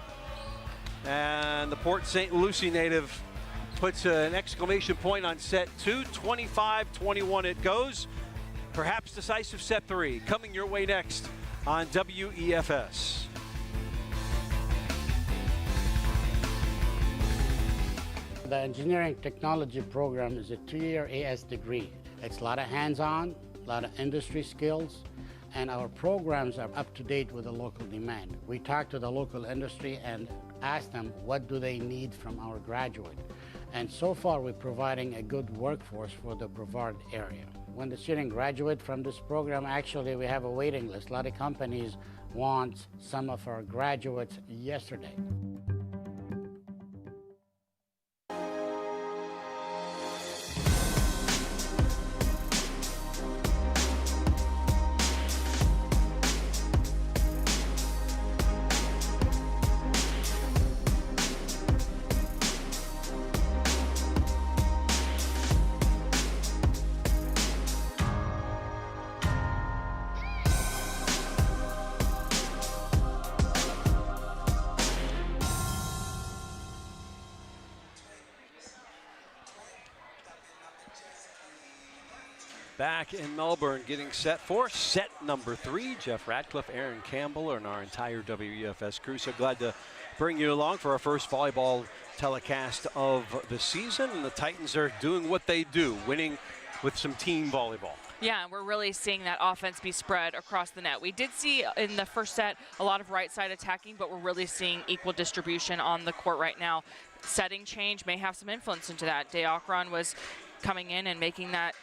And the Port St. Lucie native puts an exclamation point on set 2, 25-21 it goes. Perhaps decisive set 3, coming your way next on WEFS. The engineering technology program is a 2-year AS degree. It's a lot of hands-on, a lot of industry skills, and our programs are up to date with the local demand. We talk to the local industry and ask them what do they need from our graduate. And so far we're providing a good workforce for the Brevard area. When the student graduate from this program, actually we have a waiting list. A lot of companies want some of our graduates yesterday. Back in Melbourne, getting set for set number 3. Jeff Ratcliffe, Aaron Campbell, and our entire WEFS crew. So glad to bring you along for our first volleyball telecast of the season. And the Titans are doing what they do, winning with some team volleyball. Yeah, and we're really seeing that offense be spread across the net. We did see in the first set a lot of right side attacking, but we're really seeing equal distribution on the court right now. Setting change may have some influence into that. Deokron was coming in and making that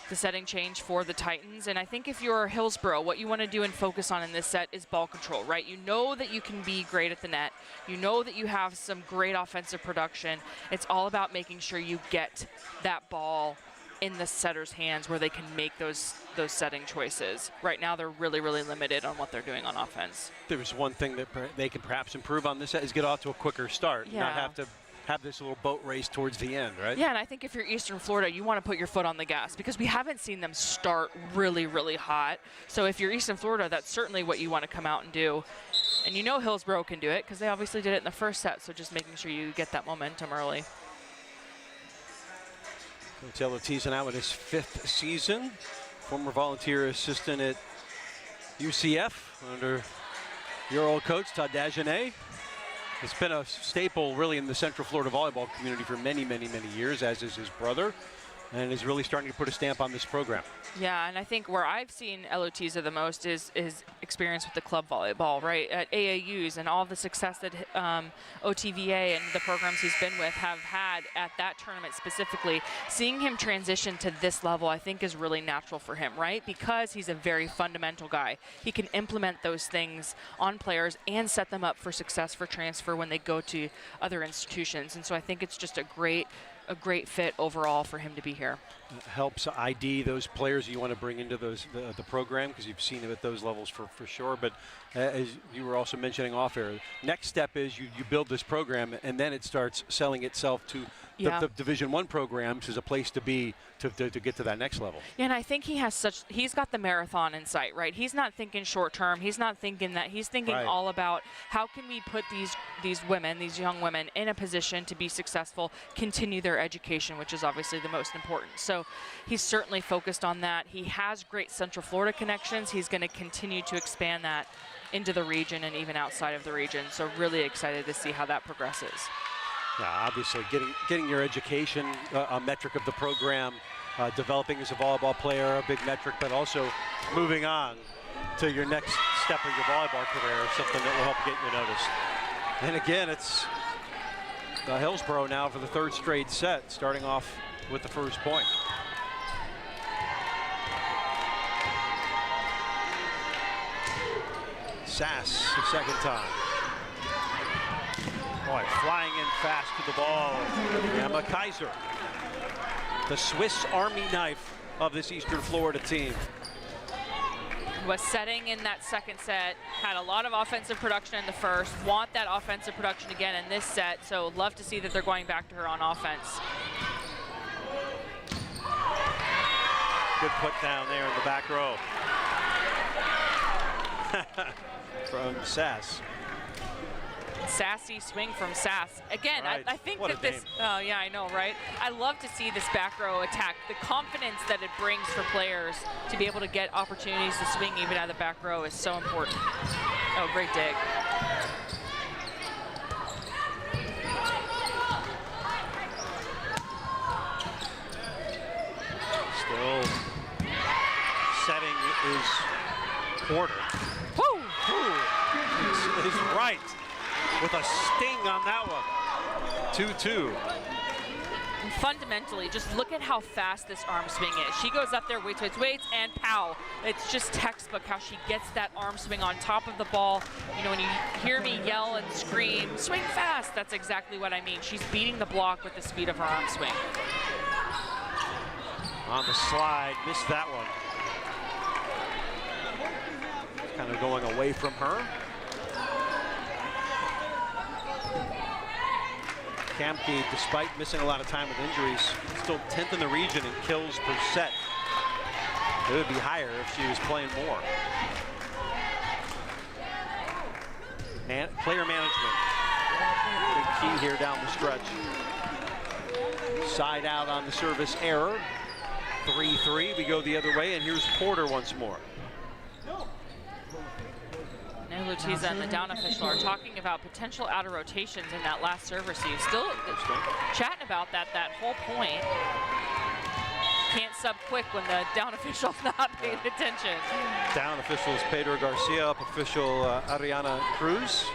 the setting change for the Titans. And I think if you're Hillsborough, what you want to do and focus on in this set is ball control, right? You know that you can be great at the net. You know that you have some great offensive production. It's all about making sure you get that ball in the setter's hands where they can make those setting choices. Right now, they're really, really limited on what they're doing on offense. There's one thing that they can perhaps improve on this set is get off to a quicker start, not have to have this little boat race towards the end, right? Yeah, and I think if you're Eastern Florida, you want to put your foot on the gas because we haven't seen them start really, really hot. So if you're Eastern Florida, that's certainly what you want to come out and do. And you know Hillsborough can do it because they obviously did it in the first set, so just making sure you get that momentum early. Cotello teasing out with his 5th season. Former volunteer assistant at UCF under your old coach, Todd Dagenet. It's been a staple really in the Central Florida volleyball community for many, many, many years, as is his brother, and is really starting to put a stamp on this program. Yeah, and I think where I've seen Elotiza the most is experience with the club volleyball, right? At AAUs and all the success that OTVA and the programs he's been with have had at that tournament specifically. Seeing him transition to this level, I think, is really natural for him, right? Because he's a very fundamental guy. He can implement those things on players and set them up for success for transfer when they go to other institutions. And so I think it's just a great fit overall for him to be here. Helps ID those players you want to bring into the program, because you've seen him at those levels for sure. But as you were also mentioning off air, next step is you build this program, and then it starts selling itself to the Division I programs as a place to be to get to that next level. Yeah, and I think he's got the marathon in sight, right? He's not thinking short term. He's not thinking that. He's thinking all about how can we put these women, these young women, in a position to be successful, continue their education, which is obviously the most important. So he's certainly focused on that. He has great Central Florida connections. He's going to continue to expand that into the region and even outside of the region. So really excited to see how that progresses. Yeah, obviously getting your education, a metric of the program, developing as a volleyball player, a big metric, but also moving on to your next step of your volleyball career, something that will help get you noticed. And again, it's Hillsborough now for the 3rd straight set, starting off with the first point. Sass the 2nd time. Boy, flying in fast to the ball. Emma Kaiser, the Swiss Army knife of this Eastern Florida team. Was setting in that 2nd set, had a lot of offensive production in the first, want that offensive production again in this set, so love to see that they're going back to her on offense. Good put down there in the back row. From Sass. Sassy swing from Sass. Again, Right. I think What that a this, oh yeah, I know, right? I love to see this back row attack. The confidence that it brings for players to be able to get opportunities to swing even out of the back row is so important. Oh, great dig. Still setting is Porter. Woo! Is right with a sting on that one. 2-2. And fundamentally, just look at how fast this arm swing is. She goes up there, waits, and pow. It's just textbook how she gets that arm swing on top of the ball. You know, when you hear me yell and scream, swing fast, that's exactly what I mean. She's beating the block with the speed of her arm swing. On the slide, missed that one. Kind of going away from her. Kamke, despite missing a lot of time with injuries, still 10th in the region in kills per set. It would be higher if she was playing more. Player management, big key here down the stretch. Side out on the service error. 3-3, we go the other way, and here's Porter once more. Lutiza and the down official are talking about potential out of rotations in that last serve receive. Still chatting about that whole point. Can't sub quick when the down official's not paying attention. Down official is Pedro Garcia, up official Ariana Cruz.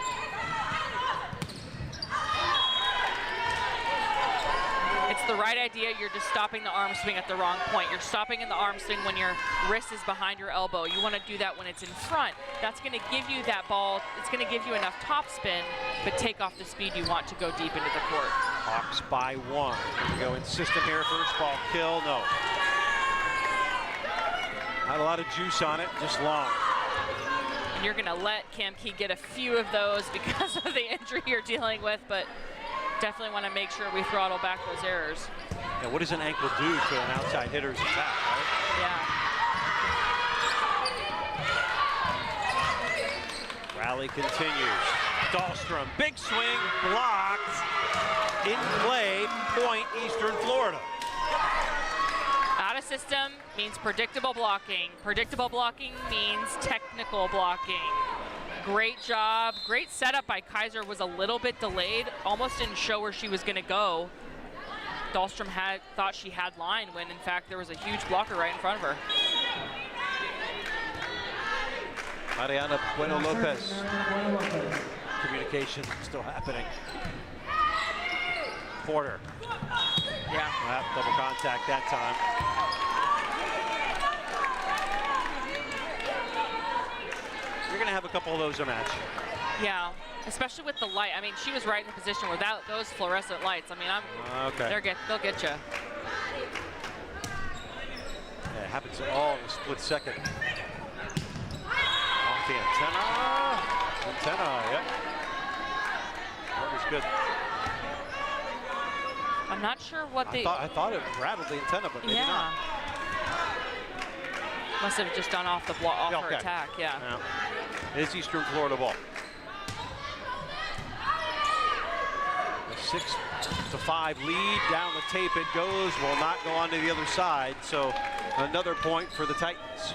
It's the right idea. You're just stopping the arm swing at the wrong point. You're stopping in the arm swing when your wrist is behind your elbow. You want to do that when it's in front. That's going to give you that ball. It's going to give you enough top spin, but take off the speed you want to go deep into the court. Hawks by 1. Here we go in system here. First ball kill. No. Not a lot of juice on it, just long. And you're going to let Kamke get a few of those because of the injury you're dealing with, but definitely want to make sure we throttle back those errors. Yeah, what does an ankle do to an outside hitter's attack, right? Yeah. Rally continues. Dahlstrom, big swing, blocked, in play, point Eastern Florida. Out of system means predictable blocking. Predictable blocking means technical blocking. Great job, great setup by Kaiser. Was a little bit delayed, almost didn't show where she was gonna go. Dahlstrom thought she had line when in fact there was a huge blocker right in front of her. Mariana Bueno Lopez. Communication still happening. Porter. Yeah. Double contact that time. You're going to have a couple of those a match. Yeah, especially with the light. I mean, she was right in the position without those fluorescent lights. I mean, okay. They'll get you. Yeah, it happens all in a split second. Off the antenna. Yep. That was good. I'm not sure what I thought it rattled the antenna, but maybe not. Must have just done off her attack, yeah. It's Eastern Florida ball. A 6-5 lead, down the tape it goes, will not go on to the other side, so another point for the Titans.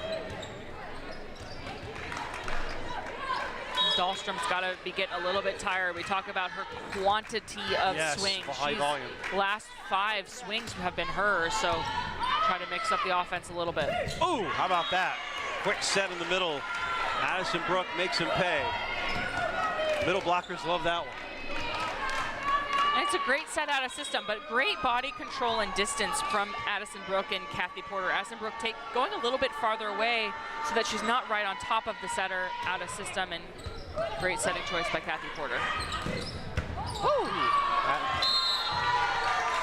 Dahlstrom's got to be getting a little bit tired. We talk about her quantity of swings. High volume. Last 5 swings have been hers, so try to mix up the offense a little bit. Ooh, how about that? Quick set in the middle. Addison Brooke makes him pay. Middle blockers love that one. And it's a great set out of system, but great body control and distance from Addison Brooke and Kathy Porter. Addison Brooke going a little bit farther away so that she's not right on top of the setter out of system, and great setting choice by Kathy Porter. Woo!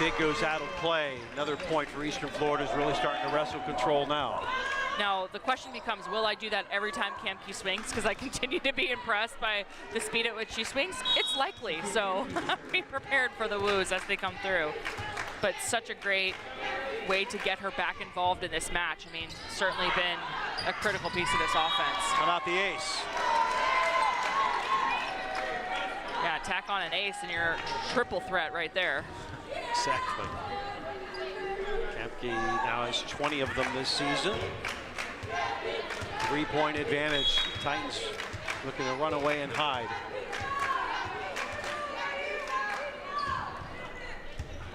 Dig goes out of play. Another point for Eastern Florida, is really starting to wrestle control now. Now, the question becomes, will I do that every time Kamke swings? Because I continue to be impressed by the speed at which she swings. It's likely, so be prepared for the woos as they come through. But such a great way to get her back involved in this match. I mean, certainly been a critical piece of this offense. How about the ace? Yeah, tack on an ace and you're triple threat right there. Exactly. Kempke now has 20 of them this season. 3-point advantage. Titans looking to run away and hide.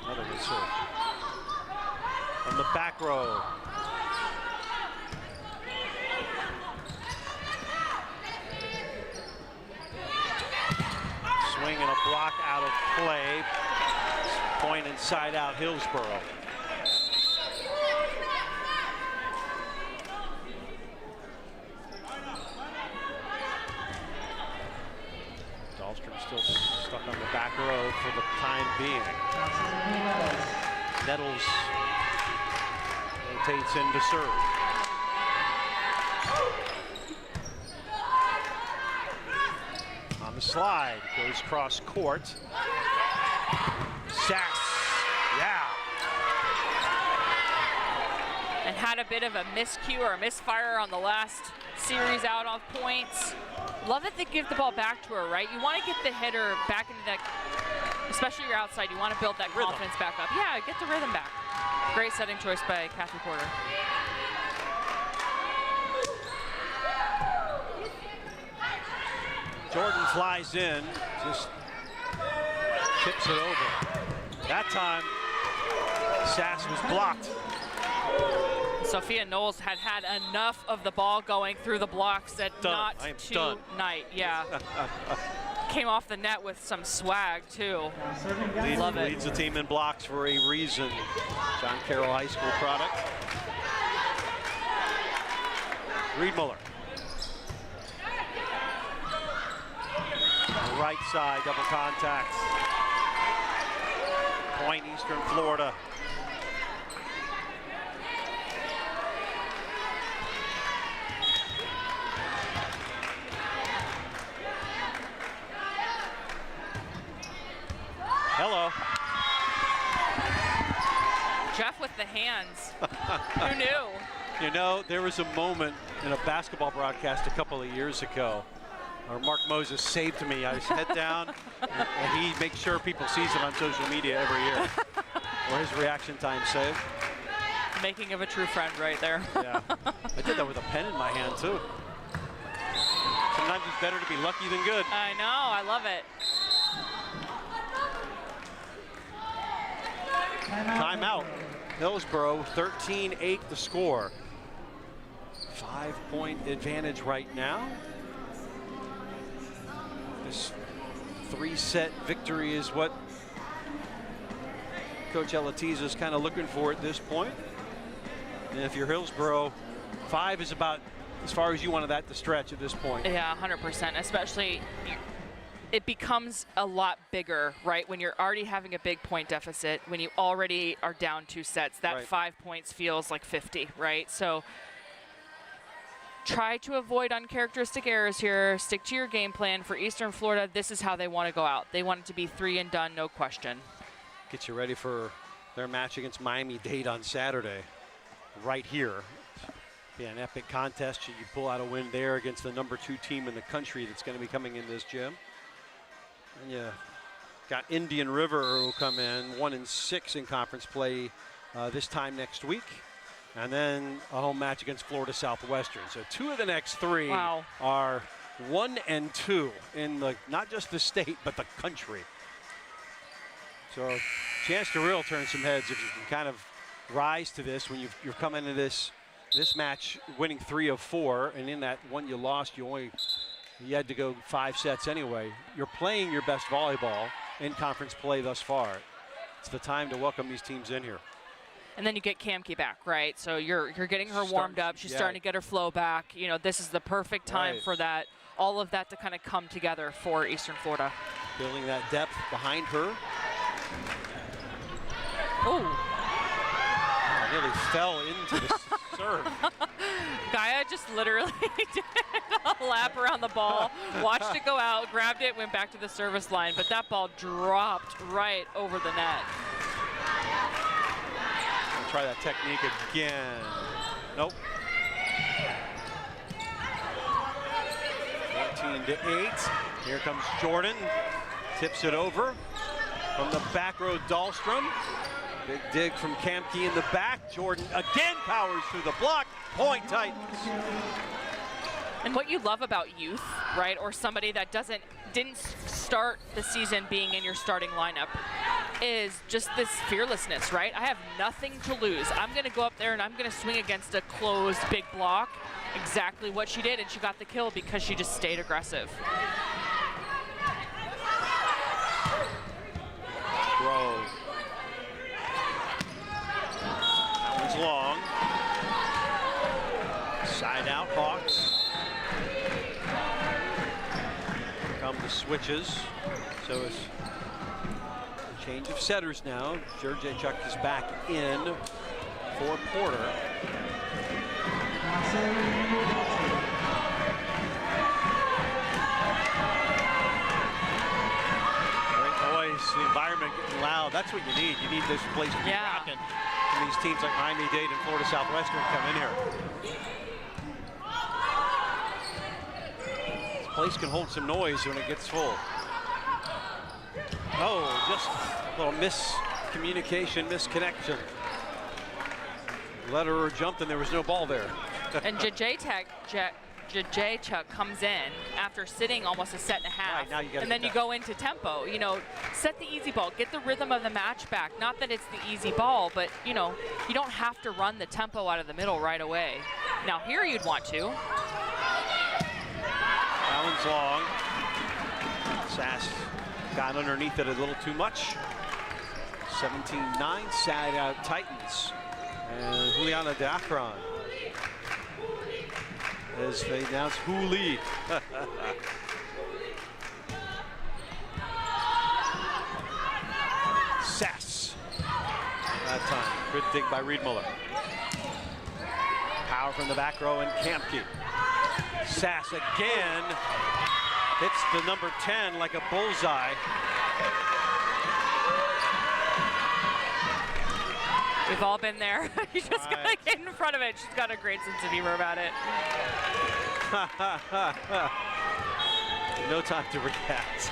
Another good serve. From the back row. Swing and a block out of play. Point inside out Hillsborough. Dahlstrom still stuck on the back row for the time being. Nettles rotates in to serve. On the slide, goes cross court. Sass, yeah. And had a bit of a miscue or a misfire on the last series out off points. Love that they give the ball back to her, right? You want to get the hitter back into that, especially your outside, you want to build that rhythm. confidence back up. Yeah, get the rhythm back. Great setting choice by Kathy Porter. Jordan flies in, just tips it over. That time, Sass was blocked. Sophia Knowles had enough of the ball going through the blocks that not tonight. Yeah. Came off the net with some swag too. Love it. Leads the team in blocks for a reason. John Carroll High School product. Reed Muller. On the right side, double contact. Point, Eastern Florida. Hello. Jeff with the hands. Who knew? You know, there was a moment in a basketball broadcast a couple of years ago where Mark Moses saved me. I was head down, and he makes sure people sees it on social media every year. Or his reaction time saved. Making of a true friend right there. Yeah, I did that with a pen in my hand too. Sometimes it's better to be lucky than good. I know, I love it. Timeout. Hillsborough, 13-8 the score. 5-point advantage right now. This 3-set victory is what Coach Elatiza is kind of looking for at this point. And if you're Hillsborough, 5 is about as far as you wanted that to stretch at this point. Yeah, 100%, especially it becomes a lot bigger, right? When you're already having a big point deficit, when you already are down 2 sets, that right. 5 points feels like 50, right? So try to avoid uncharacteristic errors here. Stick to your game plan. For Eastern Florida, this is how they want to go out. They want it to be 3 and done, no question. Get you ready for their match against Miami-Dade on Saturday, right here. Be an epic contest. You pull out a win there against the number 2 team in the country that's going to be coming in this gym. And you got Indian River who will come in 1-6 in conference play this time next week. And then a home match against Florida Southwestern. So 2 of the next 3 are 1 and 2 in the, not just the state, but the country. So chance to real turn some heads if you can kind of rise to this when you're coming into this match winning 3 of 4, and in that one you lost, you had to go 5 sets anyway. You're playing your best volleyball in conference play thus far. It's the time to welcome these teams in here. And then you get Kamke back, right? So you're getting her warmed up. She's starting to get her flow back. You know, this is the perfect time for that, all of that to kind of come together for Eastern Florida. Building that depth behind her. Oh. Nearly fell into the serve. Gaia just literally did a lap around the ball, watched it go out, grabbed it, went back to the service line, but that ball dropped right over the net. try that technique again. Nope. 14-8. Here comes Jordan. Tips it over from the back row, Dahlstrom. Big dig from Kamke in the back. Jordan again powers through the block. Point Titans. And what you love about youth, right, or somebody that didn't start the season being in your starting lineup, is just this fearlessness, right? I have nothing to lose. I'm going to go up there and I'm going to swing against a closed big block. Exactly what she did, and she got the kill because she just stayed aggressive. Grove. That one's long. Side out, Hawks. Here come the switches. So it's a change of setters now. Jurjechuk is back in for Porter. The environment getting loud. That's what you need. You need this place to be rocking. And these teams like Miami-Dade and Florida Southwestern come in here. This place can hold some noise when it gets full. Oh, just a little miscommunication, misconnection. Letterer jumped and there was no ball there. And Jajechuk comes in after sitting almost a set and a half, right, now you and then you go into tempo. You know, set the easy ball, get the rhythm of the match back. Not that it's the easy ball, but you know, you don't have to run the tempo out of the middle right away. Now here you'd want to. That one's long. Sass got underneath it a little too much. 17-9, side out Titans. And Juliana de Akron, as they announce who lead. Sass. That time, good dig by Riedmuller. Power from the back row and Kamke. Sass again. Hits the number 10 like a bullseye. We've all been there. You just gotta get in front of it. She's got a great sense of humor about it. No time to react.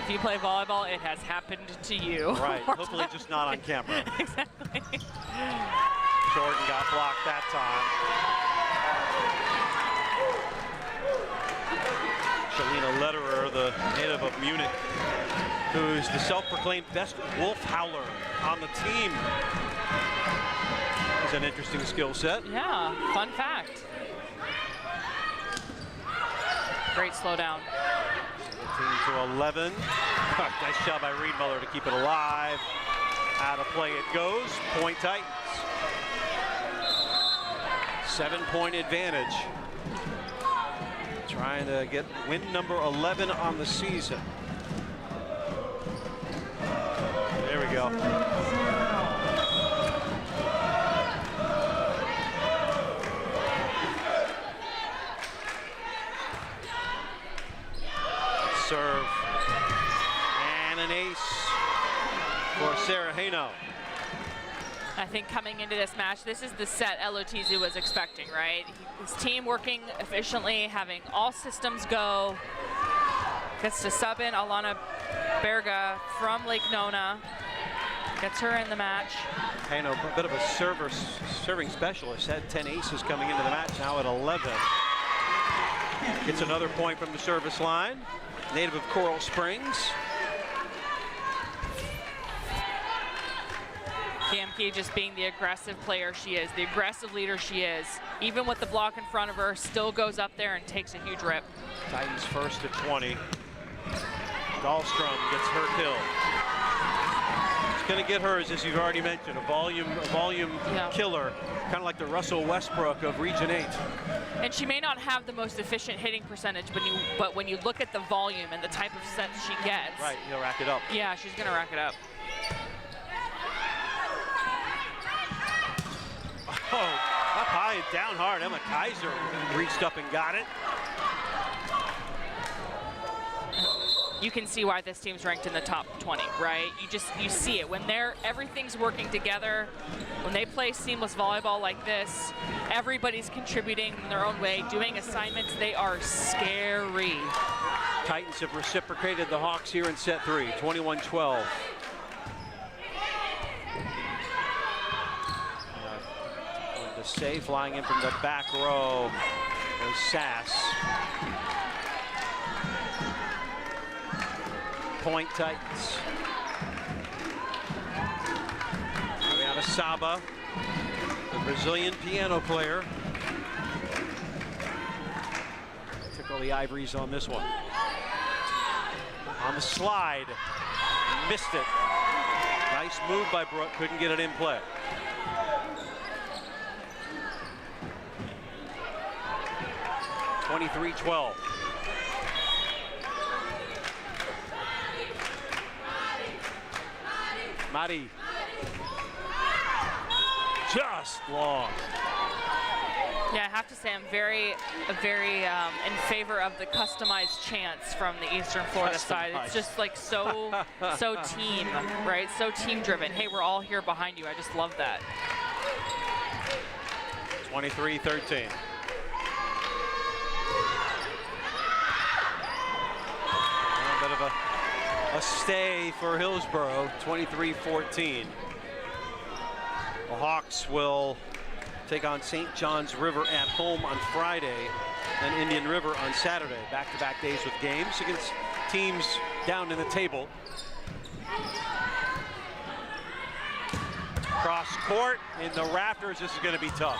If you play volleyball, it has happened to you. Right, hopefully just not on camera. Exactly. Jordan got blocked that time. Shalina Letterer, the native of Munich, who's the self-proclaimed best wolf howler on the team. It's an interesting skill set. Yeah, fun fact. Great slowdown. 17-11. Nice job by Riedmuller to keep it alive. Out of play it goes. Point Titans. 7-point advantage. Trying to get win number 11 on the season. There we go. Serve. And an ace for Sarah Haino. I think coming into this match, this is the set Elotizu was expecting, right? His team working efficiently, having all systems go. Gets to sub in Alana Berga from Lake Nona. Gets her in the match. Haino, a bit of a serving specialist, had 10 aces coming into the match, now at 11. Gets another point from the service line. Native of Coral Springs. Kamke just being the aggressive player she is, the aggressive leader she is. Even with the block in front of her, still goes up there and takes a huge rip. Titans first at 20. Dahlstrom gets her kill. It's going to get hers, as you've already mentioned, a volume killer, kind of like the Russell Westbrook of Region 8. And she may not have the most efficient hitting percentage, but when you look at the volume and the type of sets she gets, right, you'll rack it up. Yeah, she's going to rack it up. Oh, up high and down hard. Emma Kaiser reached up and got it. you can see why this team's ranked in the top 20, right? You see it when everything's working together. When they play seamless volleyball like this, everybody's contributing in their own way, doing assignments. They are scary. Titans have reciprocated the Hawks here in set 3, 21-12. The Say flying in from the back row. There's Sass. Point Titans. Coming out of Saba, the Brazilian piano player. Took all the ivories on this one. On the slide, missed it. Nice move by Brooke, couldn't get it in play. (23-12). Mari. Just long. Yeah, I have to say I'm very in favor of the customized chants from the Eastern Florida side. It's just like so team, right? So team driven. Hey, we're all here behind you. I just love that. 23-13. A bit of a stay for Hillsborough, 23-14. The Hawks will take on St. John's River at home on Friday and Indian River on Saturday. Back-to-back days with games against teams down in the table. Cross court in the rafters. This is going to be tough.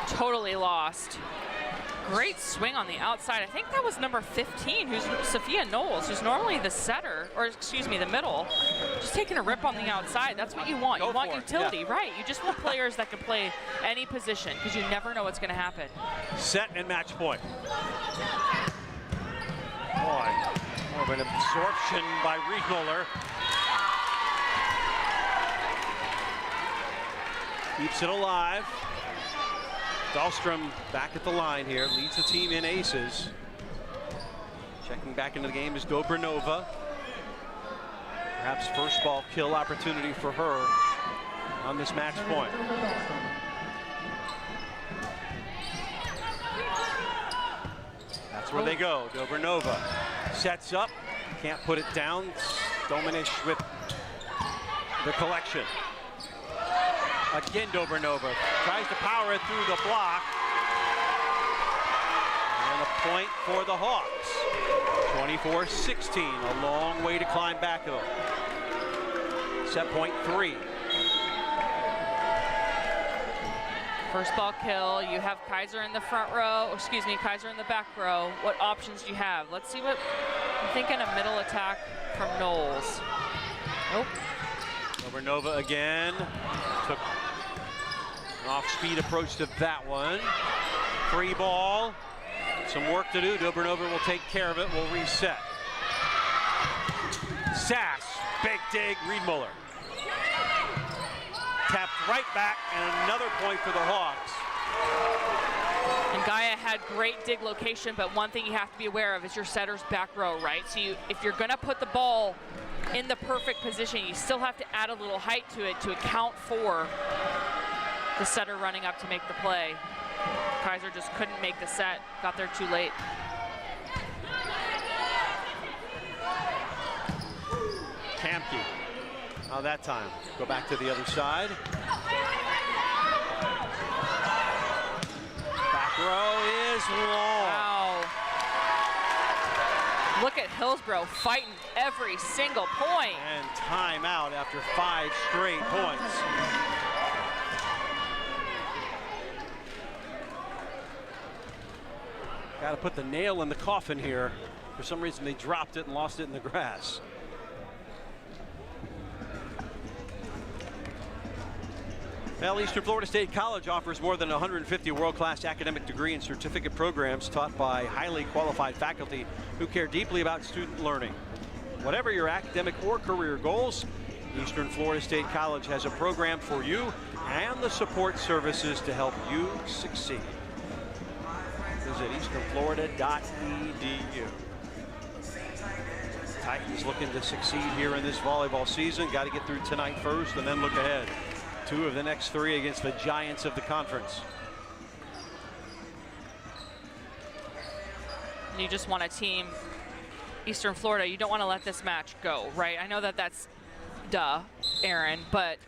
Totally lost. Great swing on the outside. I think that was number 15, who's Sophia Knowles, who's normally the setter, or excuse me, the middle. Just taking a rip on the outside. That's what you want. You want utility, right? You just want players that can play any position because you never know what's going to happen. Set and match point. Boy, more of an absorption by Riedmuller. Keeps it alive. Dahlstrom back at the line here, leads the team in aces. Checking back into the game is Dobranova. Perhaps first ball kill opportunity for her on this match point. That's where they go. Dobranova sets up, can't put it down. Dominish with the collection. Again, Dobranova tries to power it through the block. And a point for the Hawks. 24-16, a long way to climb back though. Set point 3. First ball kill, you have Kaiser in the front row, excuse me, Kaiser in the back row. What options do you have? Let's see what, I'm thinking a middle attack from Knowles. Nope. Dobranova again. Took an off-speed approach to that one. Free ball. Some work to do. Dobranova will take care of it. We'll reset. Sass. Big dig. Riedmuller. Tapped right back, and another point for the Hawks. And Gaia had great dig location, but one thing you have to be aware of is your setter's back row, right? So if you're going to put the ball in the perfect position, you still have to add a little height to it to account for the setter running up to make the play. Kaiser just couldn't make the set, got there too late. Kamke. How that time? Go back to the other side. Back row is long. Wow. Look at Hillsborough fighting every single point. And timeout after 5 straight points. Got to put the nail in the coffin here. For some reason, they dropped it and lost it in the grass. Well, Eastern Florida State College offers more than 150 world-class academic degree and certificate programs taught by highly qualified faculty who care deeply about student learning. Whatever your academic or career goals, Eastern Florida State College has a program for you and the support services to help you succeed. Visit easternflorida.edu. Titans looking to succeed here in this volleyball season. Got to get through tonight first and then look ahead. 2 of the next 3 against the giants of the conference. You just want a team, Eastern Florida, you don't want to let this match go, right? I know that that's duh, Aaron, but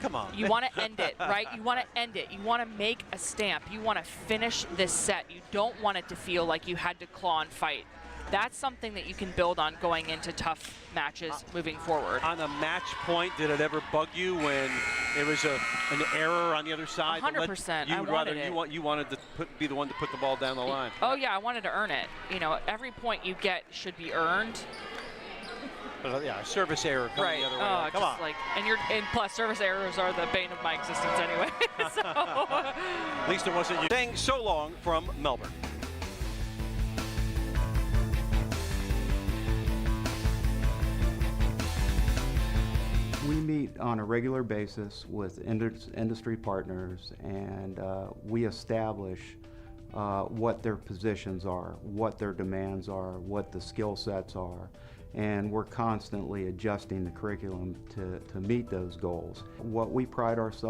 come on. You want to end it, right? You want to end it. You want to make a stamp. You want to finish this set. You don't want it to feel like you had to claw and fight. That's something that you can build on going into tough matches moving forward. On a match point, did it ever bug you when it was an error on the other side? 100%. You wanted to be the one to put the ball down the line. Oh yeah, I wanted to earn it. You know, every point you get should be earned. Yeah, a service error coming the other way. Oh, Come on. And plus service errors are the bane of my existence anyway. So. At least it wasn't you. Saying so long from Melbourne. We meet on a regular basis with industry partners, and we establish what their positions are, what their demands are, what the skill sets are, and we're constantly adjusting the curriculum to meet those goals. What we pride ourselves